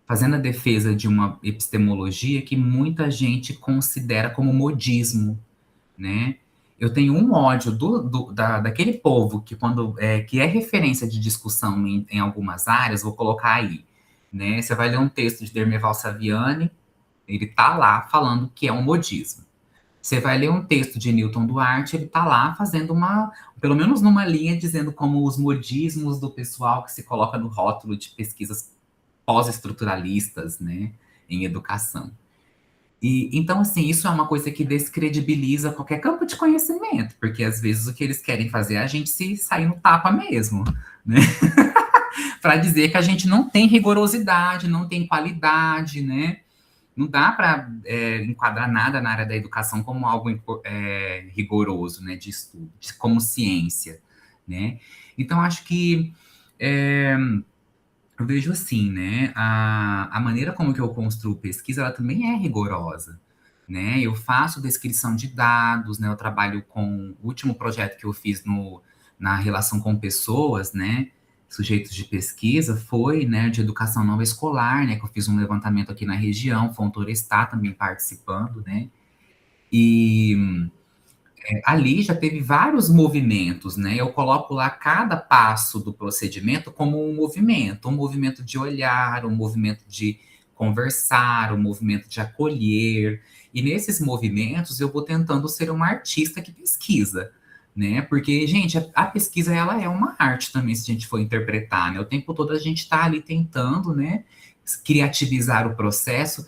fazendo a defesa de uma epistemologia que muita gente considera como modismo, né? Eu tenho um ódio daquele povo que que é referência de discussão em algumas áreas, vou colocar aí, né? Você vai ler um texto de Dermeval Saviani, ele tá lá falando que é um modismo. Você vai ler um texto de Newton Duarte, ele tá lá fazendo pelo menos numa linha, dizendo como os modismos do pessoal que se coloca no rótulo de pesquisas pós-estruturalistas, né, em educação. E, então, assim, isso é uma coisa que descredibiliza qualquer campo de conhecimento, porque às vezes o que eles querem fazer é a gente se sair no tapa mesmo, né? Para dizer que a gente não tem rigorosidade, não tem qualidade, né? Não dá para enquadrar nada na área da educação como algo rigoroso, né? De estudo, como ciência, né? Então, acho que eu vejo assim, né? A maneira como que eu construo pesquisa, ela também é rigorosa, né? Eu faço descrição de dados, né? Eu trabalho com o último projeto que eu fiz na relação com pessoas, né? Sujeitos de pesquisa foi, né? De educação não escolar, né? Que eu fiz um levantamento aqui na região, Fontoura está também participando, né? E ali já teve vários movimentos, né? Eu coloco lá cada passo do procedimento como um movimento de olhar, um movimento de conversar, um movimento de acolher. E nesses movimentos eu vou tentando ser uma artista que pesquisa, né? Porque, gente, a pesquisa ela é uma arte também, se a gente for interpretar, né? O tempo todo a gente está ali tentando, né? Criativizar o processo.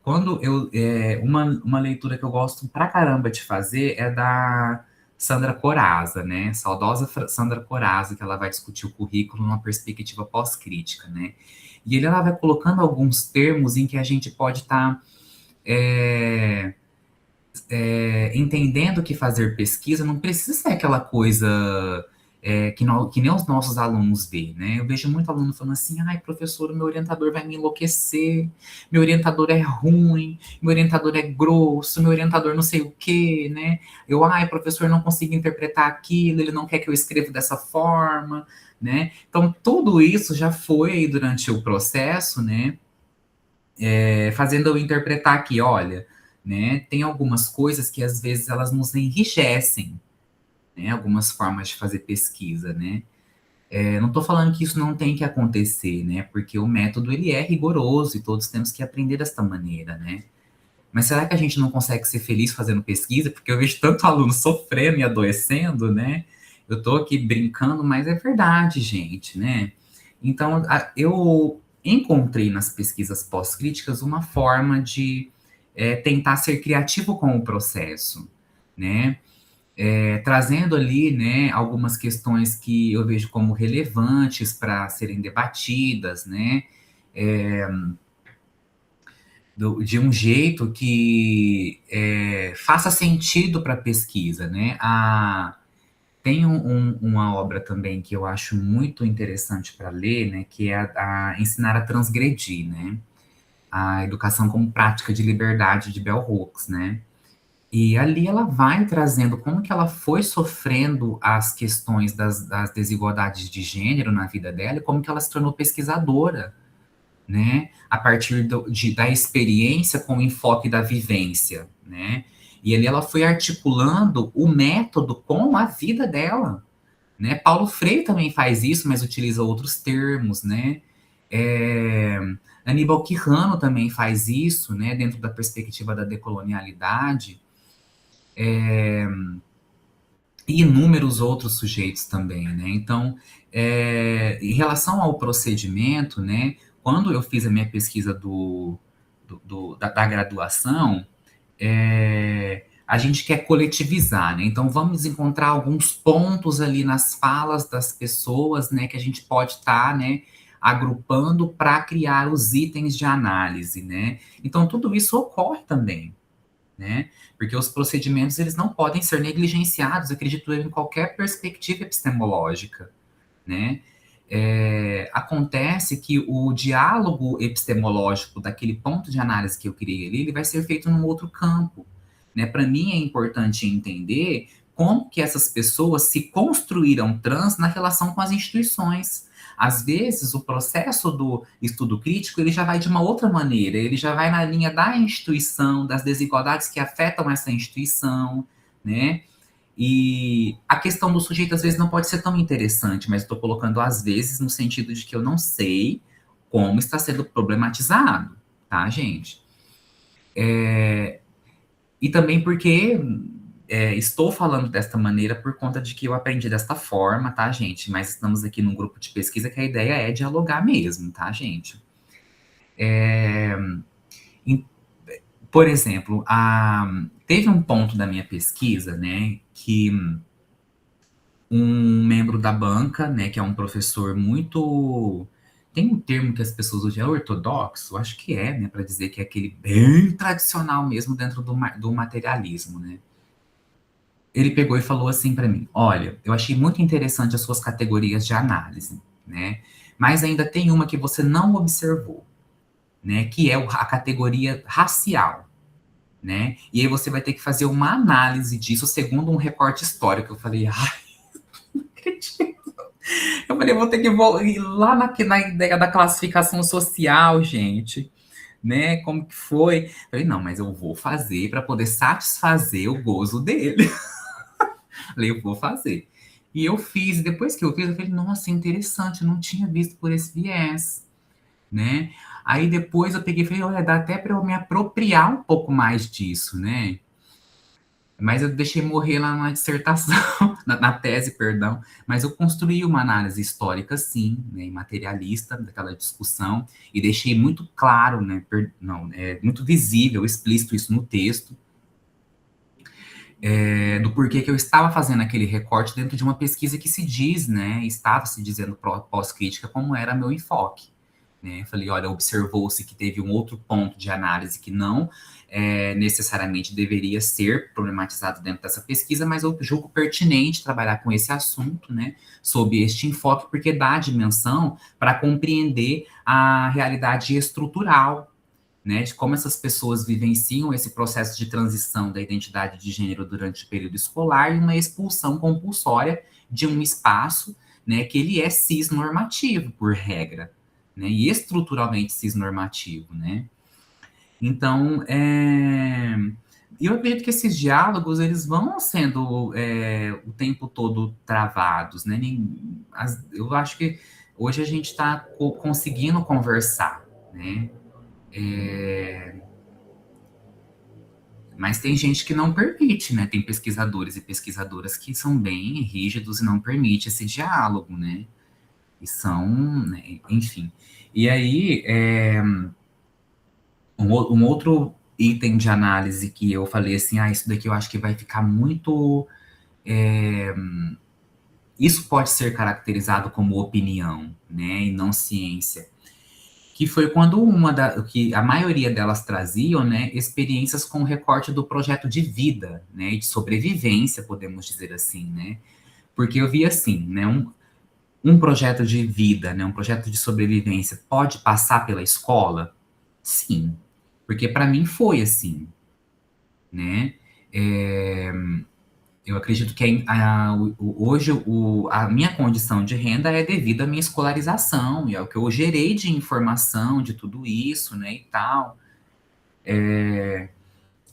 Uma leitura que eu gosto pra caramba de fazer é da Sandra Corazza, né? Saudosa Sandra Corazza, que ela vai discutir o currículo numa perspectiva pós-crítica, né? E ela vai colocando alguns termos em que a gente pode estar entendendo que fazer pesquisa não precisa ser aquela coisa que nem os nossos alunos veem, né? Eu vejo muito aluno falando assim, ai, professor, o meu orientador vai me enlouquecer, meu orientador é ruim, meu orientador é grosso, meu orientador não sei o quê, né? Ai, professor, não consigo interpretar aquilo, ele não quer que eu escreva dessa forma, né? Então, tudo isso já foi durante o processo, né? Fazendo eu interpretar aqui, olha, né? Tem algumas coisas que às vezes elas nos enrijecem, né? Algumas formas de fazer pesquisa, né? Não estou falando que isso não tem que acontecer, né? Porque o método ele é rigoroso e todos temos que aprender desta maneira, né? Mas será que a gente não consegue ser feliz fazendo pesquisa? Porque eu vejo tanto aluno sofrendo e adoecendo, né? Eu estou aqui brincando, mas é verdade, gente, né? Então, eu encontrei nas pesquisas pós-críticas uma forma de tentar ser criativo com o processo, né? Trazendo ali, né, algumas questões que eu vejo como relevantes para serem debatidas, né? De um jeito que faça sentido para a pesquisa, né? Tem uma obra também que eu acho muito interessante para ler, né, que é a Ensinar a Transgredir, né, a Educação como Prática de Liberdade de Bell Hooks, né, e ali ela vai trazendo como que ela foi sofrendo as questões das desigualdades de gênero na vida dela e como que ela se tornou pesquisadora, né, a partir da experiência com o enfoque da vivência, né, e ali ela foi articulando o método com a vida dela, né? Paulo Freire também faz isso, mas utiliza outros termos, né? Aníbal Quijano também faz isso, né? Dentro da perspectiva da decolonialidade. E inúmeros outros sujeitos também, né? Então, em relação ao procedimento, né? Quando eu fiz a minha pesquisa da graduação, a gente quer coletivizar, né? Então vamos encontrar alguns pontos ali nas falas das pessoas, né, que a gente pode estar, né, agrupando para criar os itens de análise, né? Então tudo isso ocorre também, né? Porque os procedimentos eles não podem ser negligenciados, acredito eu, em qualquer perspectiva epistemológica, né? Acontece que o diálogo epistemológico daquele ponto de análise que eu criei ali, ele vai ser feito num outro campo, né? Para mim é importante entender como que essas pessoas se construíram trans na relação com as instituições. Às vezes, o processo do estudo crítico, ele já vai de uma outra maneira, ele já vai na linha da instituição, das desigualdades que afetam essa instituição, né? E a questão do sujeito, às vezes, não pode ser tão interessante, mas estou colocando às vezes no sentido de que eu não sei como está sendo problematizado, tá, gente? E também porque estou falando desta maneira por conta de que eu aprendi desta forma, tá, gente? Mas estamos aqui num grupo de pesquisa que a ideia é dialogar mesmo, tá, gente? Por exemplo, teve um ponto da minha pesquisa, né, que um membro da banca, né, que é um professor muito... Tem um termo que as pessoas usam, é ortodoxo? Acho que é, né, para dizer que é aquele bem tradicional mesmo dentro do materialismo, né? Ele pegou e falou assim para mim, olha, eu achei muito interessante as suas categorias de análise, né? Mas ainda tem uma que você não observou, né? Que é a categoria racial, né? E aí você vai ter que fazer uma análise disso segundo um recorte histórico. Eu falei, ai, não acredito. Eu falei, eu vou ter que ir lá na ideia da classificação social, gente, né? Como que foi? Eu falei, não, mas eu vou fazer para poder satisfazer o gozo dele. Falei, eu vou fazer. E eu fiz, e depois que eu fiz, eu falei, nossa, interessante, eu não tinha visto por esse viés, né? Aí depois eu peguei e falei, olha, dá até para eu me apropriar um pouco mais disso, né? Mas eu deixei morrer lá na dissertação, na tese, perdão, mas eu construí uma análise histórica, sim, né, materialista daquela discussão, e deixei muito claro, né, muito visível, explícito isso no texto, do porquê que eu estava fazendo aquele recorte dentro de uma pesquisa que se diz, né, estava se dizendo pós-crítica como era meu enfoque. Né? Falei, olha, observou-se que teve um outro ponto de análise que não necessariamente deveria ser problematizado dentro dessa pesquisa, mas eu julgo pertinente trabalhar com esse assunto, né, sob este enfoque, porque dá dimensão para compreender a realidade estrutural, né, de como essas pessoas vivenciam esse processo de transição da identidade de gênero durante o período escolar e uma expulsão compulsória de um espaço, né, que ele é cisnormativo, por regra, né, e estruturalmente cisnormativo, né. Então, eu acredito que esses diálogos, eles vão sendo o tempo todo travados, né, eu acho que hoje a gente está conseguindo conversar, né, mas tem gente que não permite, né? Tem pesquisadores e pesquisadoras que são bem rígidos e não permitem esse diálogo, né? E são, né? Enfim. E aí, um outro item de análise que eu falei assim, isso daqui eu acho que vai ficar muito... isso pode ser caracterizado como opinião, né? E não ciência. Que foi quando que a maioria delas traziam, né, experiências com recorte do projeto de vida, né, e de sobrevivência, podemos dizer assim, né, Porque eu vi assim, né, um projeto de vida, né, um projeto de sobrevivência pode passar pela escola? Sim, porque para mim foi assim, né? É, eu acredito que hoje a minha condição de renda é devido à minha escolarização, e ao que eu gerei de informação, de tudo isso, né, e tal.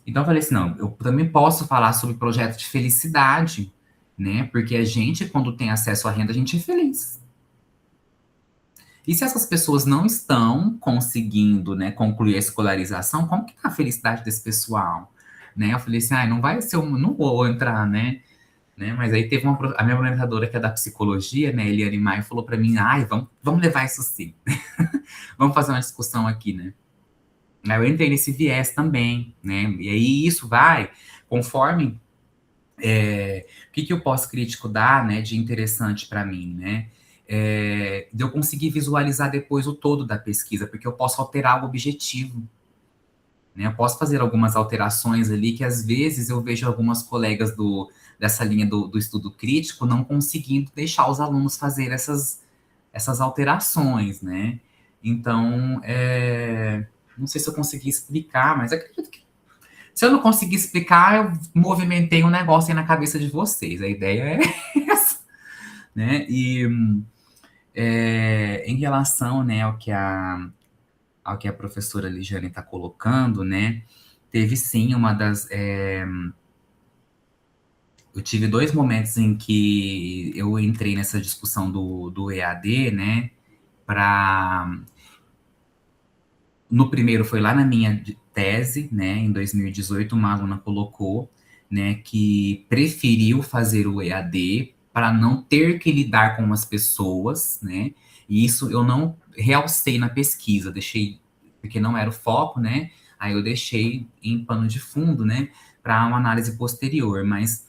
Então eu falei assim, não, eu também posso falar sobre projeto de felicidade, né, porque a gente, quando tem acesso à renda, a gente é feliz. E se essas pessoas não estão conseguindo, né, concluir a escolarização, como que tá a felicidade desse pessoal? Né? Eu falei assim, não vai ser, não vou entrar, né? Mas aí teve a minha orientadora, que é da psicologia, né, Eliane Maia, falou para mim, vamos levar isso sim. Vamos fazer uma discussão aqui, né? Aí eu entrei nesse viés também, né? E aí isso vai, conforme o que o pós-crítico dá, né, de interessante para mim, né? De eu conseguir visualizar depois o todo da pesquisa, porque eu posso alterar o objetivo, né? Eu posso fazer algumas alterações ali que às vezes eu vejo algumas colegas dessa linha do estudo crítico não conseguindo deixar os alunos fazer essas alterações, né? Então, não sei se eu consegui explicar, mas acredito que se eu não conseguir explicar, eu movimentei um negócio aí na cabeça de vocês. A ideia é essa, né? E em relação, né, ao que a professora Ligiane está colocando, né? Teve sim eu tive 2 momentos em que eu entrei nessa discussão do EAD, né? No primeiro foi lá na minha tese, né? Em 2018, uma aluna colocou, né, que preferiu fazer o EAD para não ter que lidar com as pessoas, né? E isso eu não realcei na pesquisa, deixei, porque não era o foco, né? Aí eu deixei em pano de fundo, né, para uma análise posterior, mas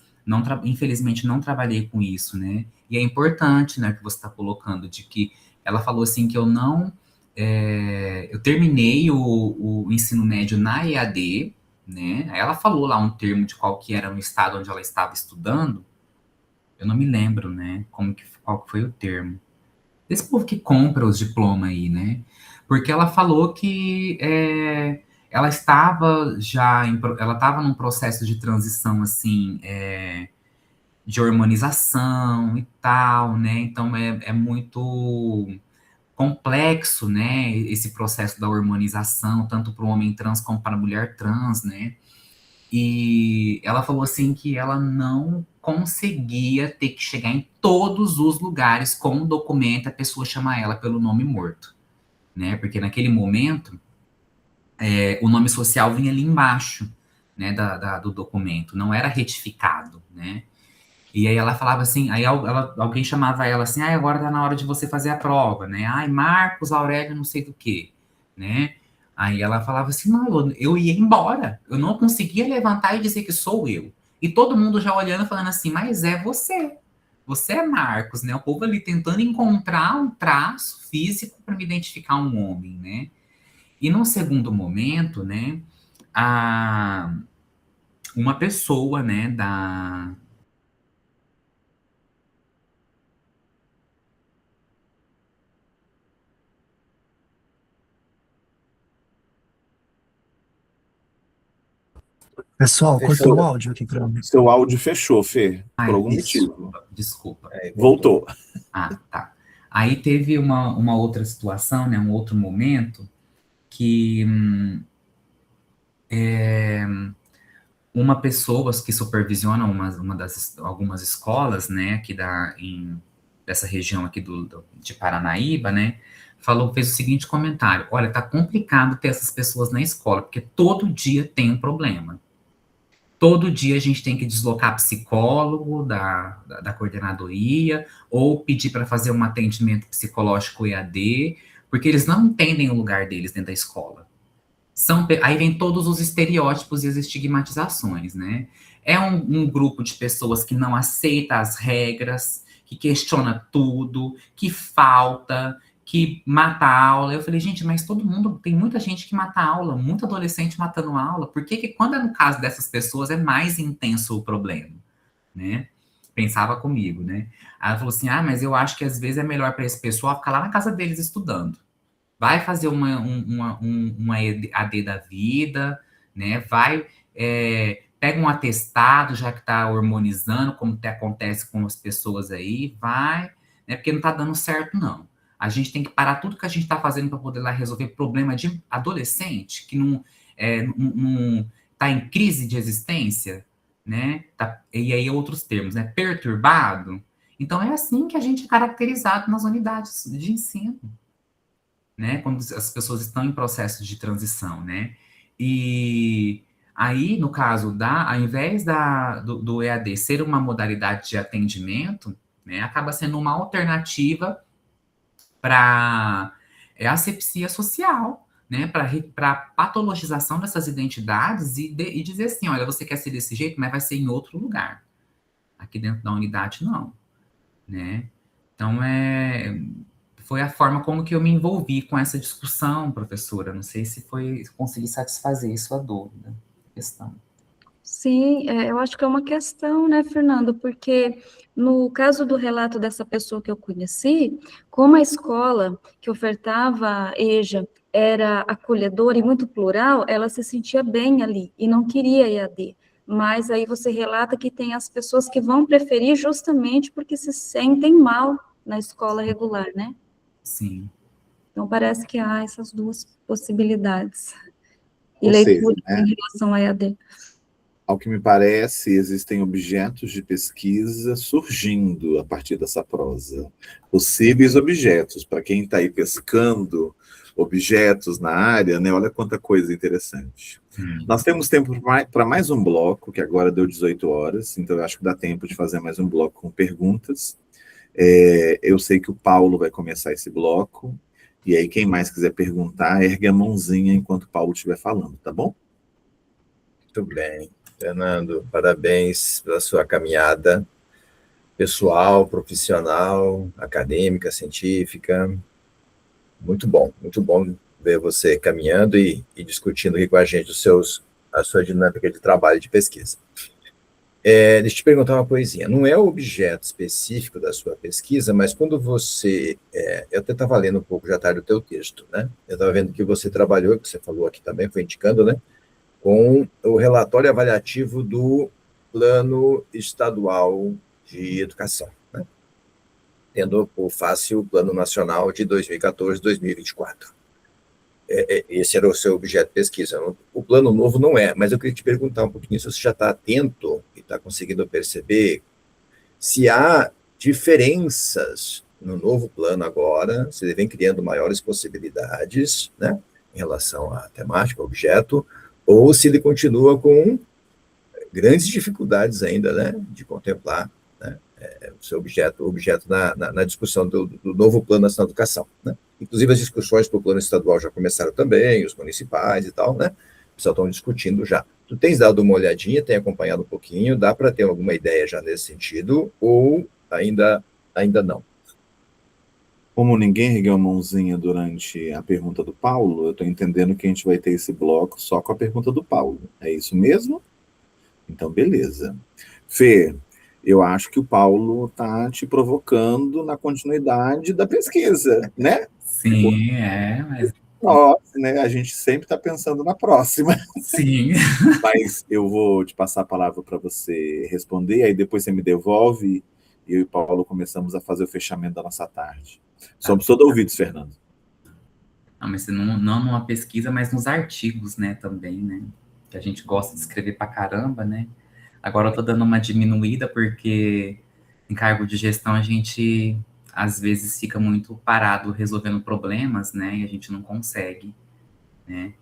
infelizmente não trabalhei com isso, né? E é importante, né, que você está colocando, de que ela falou assim que eu terminei o ensino médio na EAD, né? Aí ela falou lá um termo de qual que era o estado onde ela estava estudando. Eu não me lembro, né? Qual que foi o termo. Esse povo que compra os diplomas aí, né? Porque ela falou que ela estava ela estava num processo de transição, assim, de hormonização e tal, né? Então é muito complexo, né, esse processo da hormonização, tanto para o homem trans como para a mulher trans, né? E ela falou assim que ela não conseguia ter que chegar em todos os lugares com um documento, a pessoa chamar ela pelo nome morto, né? Porque naquele momento o nome social vinha ali embaixo, né, do documento, não era retificado, né? E aí ela falava assim, aí alguém chamava ela assim, agora tá na hora de você fazer a prova, né? Marcos Aurélio não sei do que, né? Aí ela falava assim, não, eu ia embora, eu não conseguia levantar e dizer que sou eu. E todo mundo já olhando, falando assim, mas é você é Marcos, né? O povo ali tentando encontrar um traço físico para me identificar um homem, né? E no segundo momento, né, uma pessoa, né, Pessoal, cortou o áudio aqui para mim. Seu áudio fechou, Fê, por algum isso. motivo. Desculpa. Voltou. Tá. Aí teve uma outra situação, né, um outro momento, que uma pessoa que supervisiona algumas escolas, né, aqui dessa região aqui de Paranaíba, né, fez o seguinte comentário: olha, tá complicado ter essas pessoas na escola, porque todo dia tem um problema. Todo dia a gente tem que deslocar psicólogo da coordenadoria ou pedir para fazer um atendimento psicológico EAD, porque eles não entendem o lugar deles dentro da escola. Aí vem todos os estereótipos e as estigmatizações, né? É um grupo de pessoas que não aceita as regras, que questiona tudo, que falta, que mata a aula. Eu falei, gente, mas tem muita gente que mata a aula, muito adolescente matando a aula. Por que quando é no caso dessas pessoas é mais intenso o problema, né? pensava comigo, né? Aí ela falou assim, mas eu acho que às vezes é melhor para esse pessoal ficar lá na casa deles estudando. Vai fazer uma AD da vida, né? Vai, pega um atestado, já que está hormonizando, como acontece com as pessoas aí, vai, né? Porque não está dando certo, não. A gente tem que parar tudo que a gente está fazendo para poder lá resolver problema de adolescente, que não está em crise de existência, né? E aí outros termos, né? Perturbado. Então é assim que a gente é caracterizado nas unidades de ensino, né, quando as pessoas estão em processo de transição, né? E aí, no caso ao invés do EAD ser uma modalidade de atendimento, né, acaba sendo uma alternativa para asepsia social, né, para patologização dessas identidades e dizer assim, olha, você quer ser desse jeito, mas vai ser em outro lugar. Aqui dentro da unidade, não, né? Então, foi a forma como que eu me envolvi com essa discussão, professora. Não sei se consegui satisfazer sua dúvida, questão. Sim, eu acho que é uma questão, né, Fernando? Porque no caso do relato dessa pessoa que eu conheci, como a escola que ofertava EJA era acolhedora e muito plural, ela se sentia bem ali e não queria EAD. Mas aí você relata que tem as pessoas que vão preferir justamente porque se sentem mal na escola regular, né? Sim. Então parece que há essas duas possibilidades. E Ou seja, leitura né, em relação a EAD. ao que me parece, existem objetos de pesquisa surgindo a partir dessa prosa. Possíveis objetos, para quem está aí pescando objetos na área, né? Olha quanta coisa interessante. Nós temos tempo para mais um bloco, que agora deu 18 horas, então eu acho que dá tempo de fazer mais um bloco com perguntas. Eu sei que o Paulo vai começar esse bloco, e aí quem mais quiser perguntar, ergue a mãozinha enquanto o Paulo estiver falando, tá bom? Muito bem. Fernando, parabéns pela sua caminhada pessoal, profissional, acadêmica, científica. Muito bom ver você caminhando e discutindo aqui com a gente a sua dinâmica de trabalho e de pesquisa. Deixa eu te perguntar uma coisinha. Não é o objeto específico da sua pesquisa, mas quando você... eu até estava lendo um pouco já tarde o teu texto, né? Eu estava vendo que você trabalhou, que você falou aqui também, foi indicando, né? Com o relatório avaliativo do Plano Estadual de Educação, né? Tendo por face o Plano Nacional de 2014-2024. Esse era o seu objeto de pesquisa. O plano novo não é, mas eu queria te perguntar um pouquinho se você já está atento e está conseguindo perceber se há diferenças no novo plano agora, se ele vem criando maiores possibilidades, né, em relação à temática, ao objeto, ou se ele continua com grandes dificuldades ainda, né, de contemplar, né, o seu objeto na discussão do novo Plano Nacional de Educação, né? Inclusive as discussões para o plano estadual já começaram também, os municipais e tal, né? O pessoal estão discutindo já. Tu tens dado uma olhadinha, tem acompanhado um pouquinho, dá para ter alguma ideia já nesse sentido, ou ainda não? Como ninguém ergueu a mãozinha durante a pergunta do Paulo, eu estou entendendo que a gente vai ter esse bloco só com a pergunta do Paulo. É isso mesmo? Então, beleza. Fê, eu acho que o Paulo está te provocando na continuidade da pesquisa, né? Sim, mas... Nossa, né? A gente sempre está pensando na próxima. Sim. Mas eu vou te passar a palavra para você responder, aí depois você me devolve e eu e o Paulo começamos a fazer o fechamento da nossa tarde. Somos todos ouvidos, Fernando. Não, mas não numa pesquisa, mas nos artigos, né, também, né? Que a gente gosta de escrever pra caramba, né? Agora eu tô dando uma diminuída porque em cargo de gestão a gente às vezes fica muito parado resolvendo problemas, né? E a gente não consegue, né?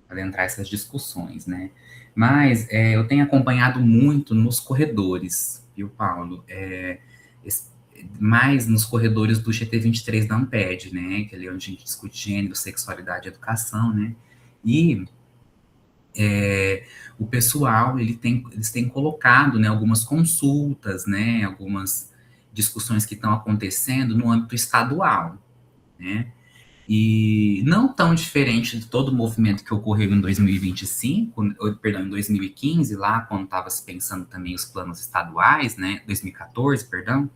Adentrar essas discussões, né? Mas eu tenho acompanhado muito nos corredores, viu, Paulo? Mais nos corredores do GT23 da Amped, né? Que é ali onde a gente discute gênero, sexualidade e educação, né? E o pessoal, eles têm colocado, né, algumas consultas, né, algumas discussões que estão acontecendo no âmbito estadual, né? E não tão diferente de todo o movimento que ocorreu em 2025, perdão, em 2015, lá quando estava se pensando também os planos estaduais, né, 2014, perdão,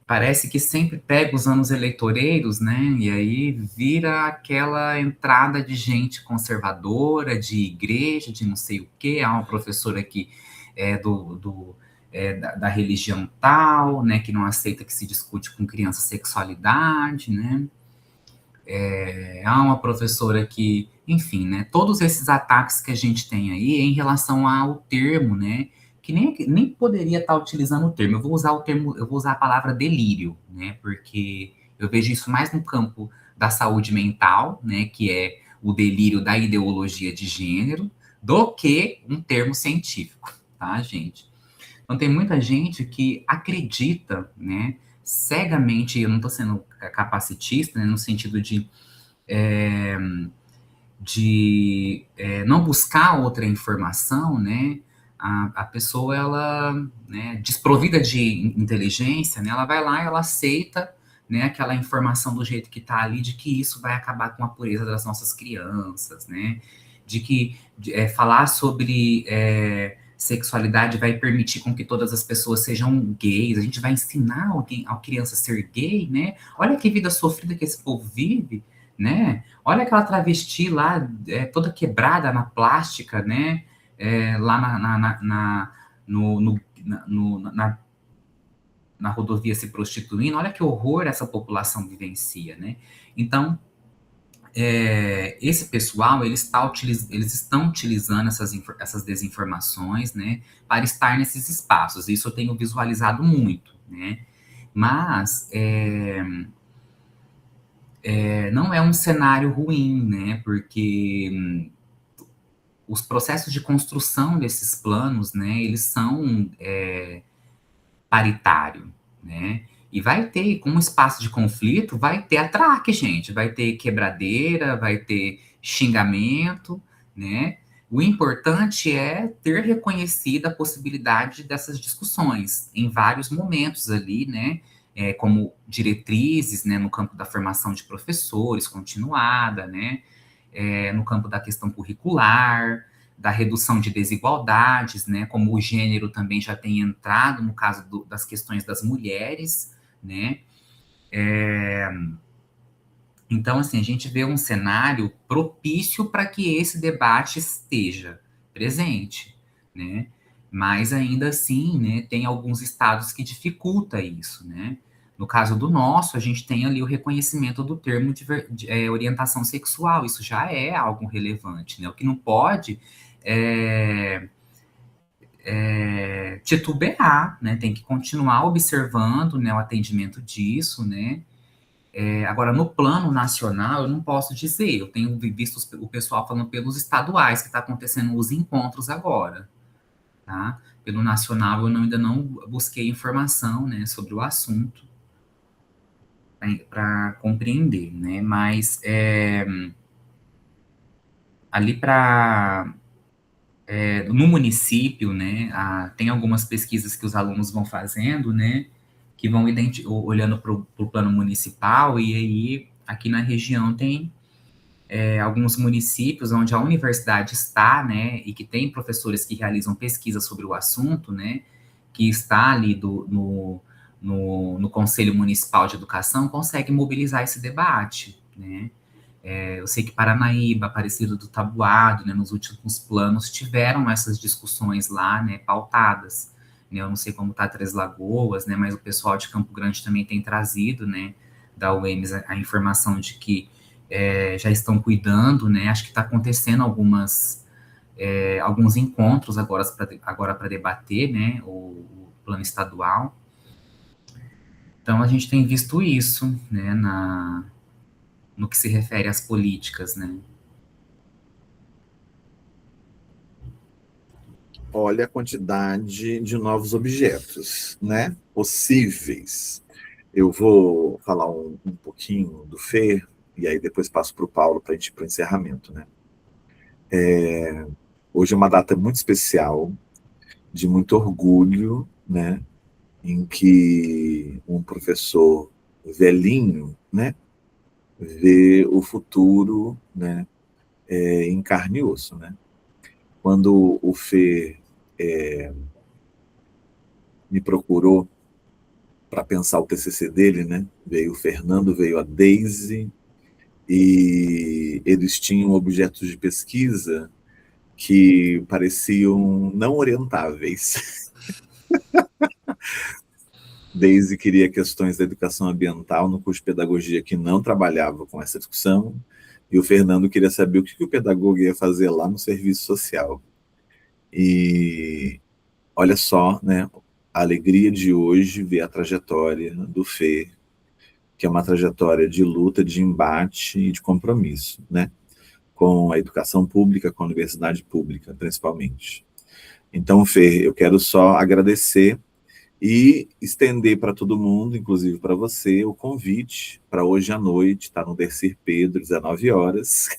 parece que sempre pega os anos eleitoreiros, né, e aí vira aquela entrada de gente conservadora, de igreja, de não sei o quê. Há uma professora que é da religião tal, né, que não aceita que se discute com criança sexualidade, né. Há uma professora que, enfim, né, todos esses ataques que a gente tem aí em relação ao termo, né, que nem poderia estar utilizando o termo. Eu vou usar a palavra delírio, né, porque eu vejo isso mais no campo da saúde mental, né, que é o delírio da ideologia de gênero, do que um termo científico, tá, gente? Então, tem muita gente que acredita, né, cegamente, eu não estou sendo capacitista, né, no sentido de não buscar outra informação, né, a pessoa, ela, né, desprovida de inteligência, né, ela vai lá e ela aceita, né, aquela informação do jeito que está ali, de que isso vai acabar com a pureza das nossas crianças, né, de que falar sobre sexualidade vai permitir com que todas as pessoas sejam gays, a gente vai ensinar a criança a ser gay, né, olha que vida sofrida que esse povo vive, né, olha aquela travesti lá, toda quebrada na plástica, né, lá na rodovia se prostituindo, olha que horror essa população vivencia, né. Então, esse pessoal, eles estão utilizando essas desinformações, né, para estar nesses espaços. Isso eu tenho visualizado muito, né, mas não é um cenário ruim, né, porque os processos de construção desses planos, né, eles são paritários, né, e vai ter, com um espaço de conflito, vai ter atraque, gente, vai ter quebradeira, vai ter xingamento, né. O importante é ter reconhecido a possibilidade dessas discussões em vários momentos ali, né, como diretrizes, né, no campo da formação de professores continuada, né, no campo da questão curricular, da redução de desigualdades, né, como o gênero também já tem entrado no caso das questões das mulheres, né. Então, assim, a gente vê um cenário propício para que esse debate esteja presente, né, mas ainda assim, né, tem alguns estados que dificulta isso, né. No caso do nosso, a gente tem ali o reconhecimento do termo de orientação sexual, isso já é algo relevante, né, o que não pode titubear, né, tem que continuar observando, né, o atendimento disso, né. Agora, no plano nacional, eu não posso dizer, eu tenho visto o pessoal falando pelos estaduais, que está acontecendo os encontros agora, tá? Pelo nacional, eu ainda não busquei informação, né, sobre o assunto para compreender, né, mas ali no município, né, tem algumas pesquisas que os alunos vão fazendo, né, que vão olhando para o plano municipal, e aí aqui na região tem alguns municípios onde a universidade está, né, e que tem professores que realizam pesquisa sobre o assunto, né, que está ali no Conselho Municipal de Educação, consegue mobilizar esse debate, né. Eu sei que Paranaíba, Aparecida do Taboado, né, nos últimos planos, tiveram essas discussões lá, né, pautadas. Né, eu não sei como está Três Lagoas, né, mas o pessoal de Campo Grande também tem trazido, né, da UEMS a informação de que já estão cuidando, né, acho que está acontecendo alguns encontros agora para debater, né, o plano estadual. Então, a gente tem visto isso, né, no que se refere às políticas, né? Olha a quantidade de novos objetos, né, possíveis. Eu vou falar um pouquinho do Fê, e aí depois passo para o Paulo para a gente ir para o encerramento, né. Hoje é uma data muito especial, de muito orgulho, né, em que um professor velhinho né, ver o futuro, né, em carne e osso, né. Quando o Fê me procurou para pensar o TCC dele, né, veio o Fernando, veio a Daisy, e eles tinham objetos de pesquisa que pareciam não orientáveis. Daisy queria questões da educação ambiental no curso de pedagogia que não trabalhava com essa discussão, e o Fernando queria saber o que o pedagogo ia fazer lá no serviço social. E olha só, né, a alegria de hoje ver a trajetória do Fê, que é uma trajetória de luta, de embate e de compromisso, né, com a educação pública, com a universidade pública, principalmente. Então, Fê, eu quero só agradecer e estender para todo mundo, inclusive para você, o convite para hoje à noite, está no Dercir Pedro, 19 horas.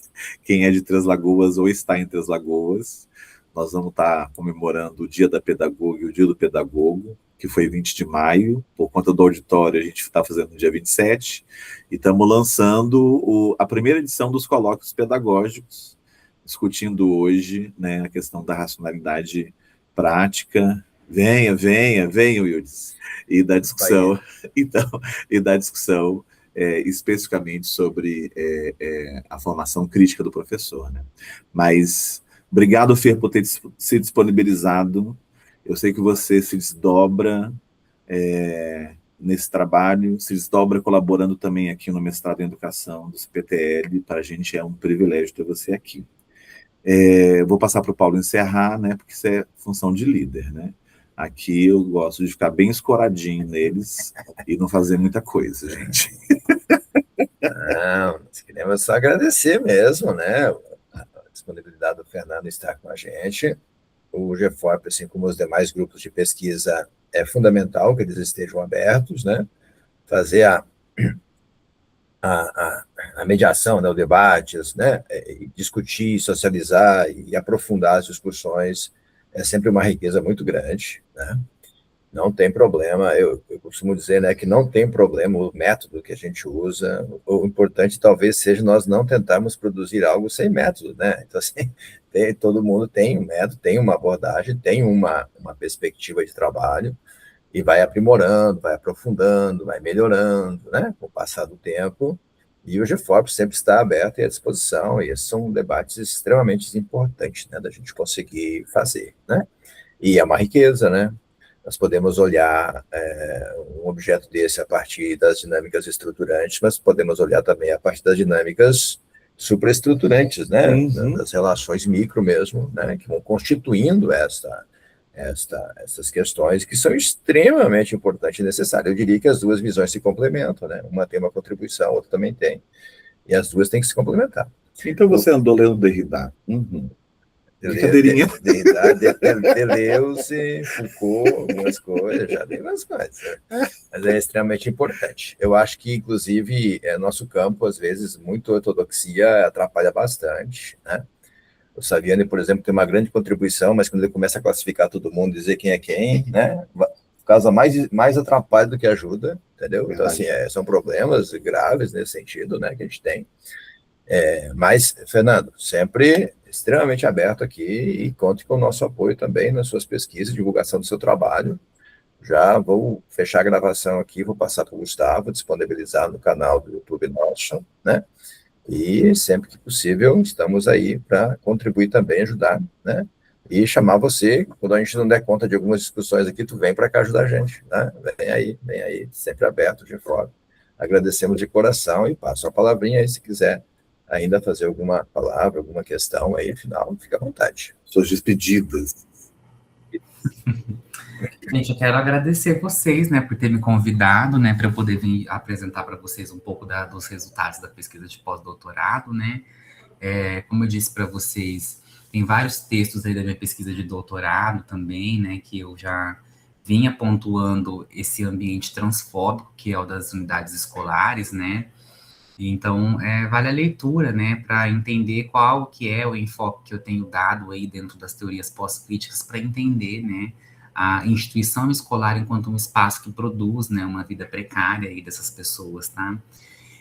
Quem é de Três Lagoas ou está em Três Lagoas, nós vamos estar comemorando o Dia da Pedagoga e o Dia do Pedagogo, que foi 20 de maio, por conta do auditório a gente está fazendo no dia 27, e estamos lançando a primeira edição dos colóquios pedagógicos, discutindo hoje, né, a questão da racionalidade prática. Venha, Wildes, e da discussão, então, e da discussão especificamente sobre a formação crítica do professor, né? Mas obrigado, Fer, por ter se disponibilizado. Eu sei que você se desdobra nesse trabalho, se desdobra colaborando também aqui no mestrado em educação do CPTL. Para a gente é um privilégio ter você aqui. Vou passar para o Paulo encerrar, né? Porque isso é função de líder, né? Aqui eu gosto de ficar bem escoradinho neles e não fazer muita coisa, gente. Não, nós queremos só agradecer mesmo, né? A disponibilidade do Fernando estar com a gente. O GFOP, assim como os demais grupos de pesquisa, é fundamental que eles estejam abertos, né? Fazer a mediação, né, o debate, né, discutir, socializar e aprofundar as discussões é sempre uma riqueza muito grande, né? Não tem problema, eu costumo dizer, né, que não tem problema o método que a gente usa, o importante talvez seja nós não tentarmos produzir algo sem método, né? Então, assim, todo mundo tem um método, tem uma abordagem, tem uma perspectiva de trabalho, e vai aprimorando, vai aprofundando, vai melhorando, né, com o passar do tempo, e o GFOP sempre está aberto e à disposição, e esses são debates extremamente importantes, né, da gente conseguir fazer, né, e é uma riqueza, né, nós podemos olhar um objeto desse a partir das dinâmicas estruturantes, mas podemos olhar também a partir das dinâmicas supraestruturantes, né, das relações micro mesmo, né, que vão constituindo essas questões que são extremamente importantes e necessárias. Eu diria que as duas visões se complementam, né? Uma tem uma contribuição, a outra também tem, e as duas têm que se complementar. Então você andou lendo Derrida. Brincadeirinha. Deleuze, Foucault, algumas coisas, já li algumas coisas. Mas é extremamente importante. Eu acho que, inclusive, nosso campo, às vezes, muito ortodoxia atrapalha bastante, né? O Saviani, por exemplo, tem uma grande contribuição, mas quando ele começa a classificar todo mundo, dizer quem é quem, né, causa mais atrapalho do que ajuda, entendeu? Então, assim, são problemas graves nesse sentido, né, que a gente tem. Mas, Fernando, sempre extremamente aberto aqui e conte com o nosso apoio também nas suas pesquisas, divulgação do seu trabalho. Já vou fechar a gravação aqui, vou passar para o Gustavo, disponibilizar no canal do YouTube nosso, né? E sempre que possível, estamos aí para contribuir também, ajudar, né? E chamar você, quando a gente não der conta de algumas discussões aqui, tu vem para cá ajudar a gente, né? Vem aí, sempre aberto de fora. Agradecemos de coração e passo a palavrinha aí, se quiser ainda fazer alguma palavra, alguma questão aí, final, fica à vontade. Suas despedidas. Gente, eu quero agradecer vocês, né, por ter me convidado, né, para eu poder vir apresentar para vocês um pouco dos resultados da pesquisa de pós-doutorado, né. Como eu disse para vocês, tem vários textos aí da minha pesquisa de doutorado também, né, que eu já vinha pontuando esse ambiente transfóbico, que é o das unidades escolares, né. Então, vale a leitura, né, para entender qual que é o enfoque que eu tenho dado aí dentro das teorias pós-críticas para entender, né, a instituição escolar enquanto um espaço que produz, né, uma vida precária aí dessas pessoas, tá?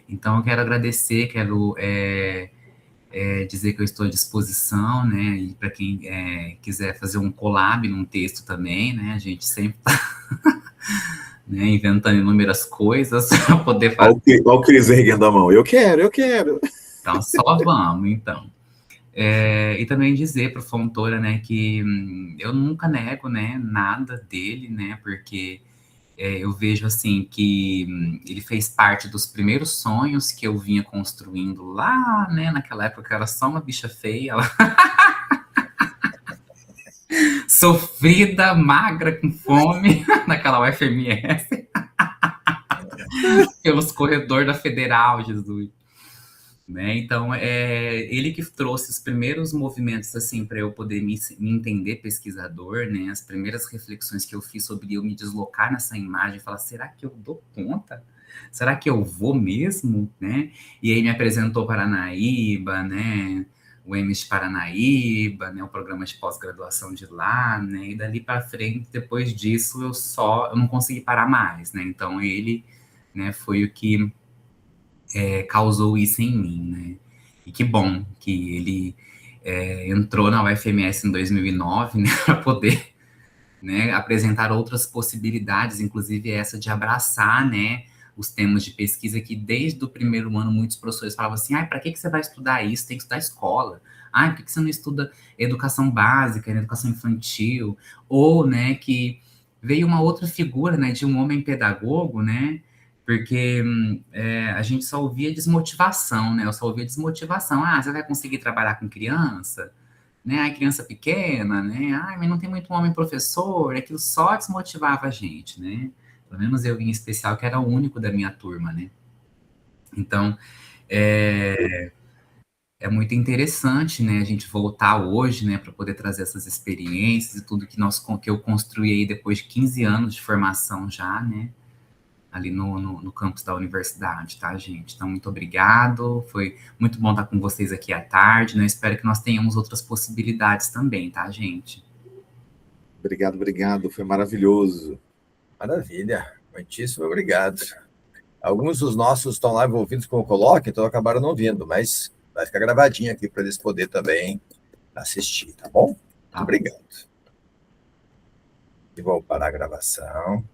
Então, eu quero agradecer, quero dizer que eu estou à disposição, né, e para quem quiser fazer um collab num texto também, né, a gente sempre está né, inventando inúmeras coisas para poder fazer. Olha o Cris erguendo a mão. Eu quero. Então, só vamos, então. E também dizer para o Fontoura, né, que eu nunca nego, né, nada dele, né, porque eu vejo, assim, que ele fez parte dos primeiros sonhos que eu vinha construindo lá, né, naquela época que eu era só uma bicha feia, sofrida, magra, com fome, naquela UFMS, pelos corredores da Federal, Jesus. Né? Então, ele que trouxe os primeiros movimentos, assim, para eu poder me entender pesquisador, né? As primeiras reflexões que eu fiz sobre eu me deslocar nessa imagem e falar, será que eu dou conta? Será que eu vou mesmo? Né? E aí me apresentou Paranaíba, né? O EMS Paranaíba, né? O programa de pós-graduação de lá, né? E dali para frente, depois disso, eu não consegui parar mais, né? Então, ele, né, foi o que causou isso em mim, né? E que bom que ele entrou na UFMS em 2009, né, para poder, né, apresentar outras possibilidades, inclusive essa de abraçar, né, os temas de pesquisa que desde o primeiro ano muitos professores falavam assim, para que você vai estudar isso? Tem que estudar escola. Por que você não estuda educação básica, educação infantil? Ou, né, que veio uma outra figura, né, de um homem pedagogo, né, porque a gente só ouvia desmotivação, né, eu só ouvia desmotivação. Você vai conseguir trabalhar com criança? Né, criança pequena, né, mas não tem muito homem professor, aquilo só desmotivava a gente, né, pelo menos eu em especial, que era o único da minha turma, né, então, é muito interessante, né, a gente voltar hoje, né, para poder trazer essas experiências e tudo que eu construí aí depois de 15 anos de formação já, né, ali no campus da universidade, tá, gente? Então, muito obrigado, foi muito bom estar com vocês aqui à tarde, né, espero que nós tenhamos outras possibilidades também, tá, gente? Obrigado, foi maravilhoso. Maravilha, muitíssimo obrigado. Alguns dos nossos estão lá envolvidos com o Coloque, então acabaram não vindo, mas vai ficar gravadinho aqui para eles poderem também assistir, tá bom? Muito obrigado. E vou parar a gravação.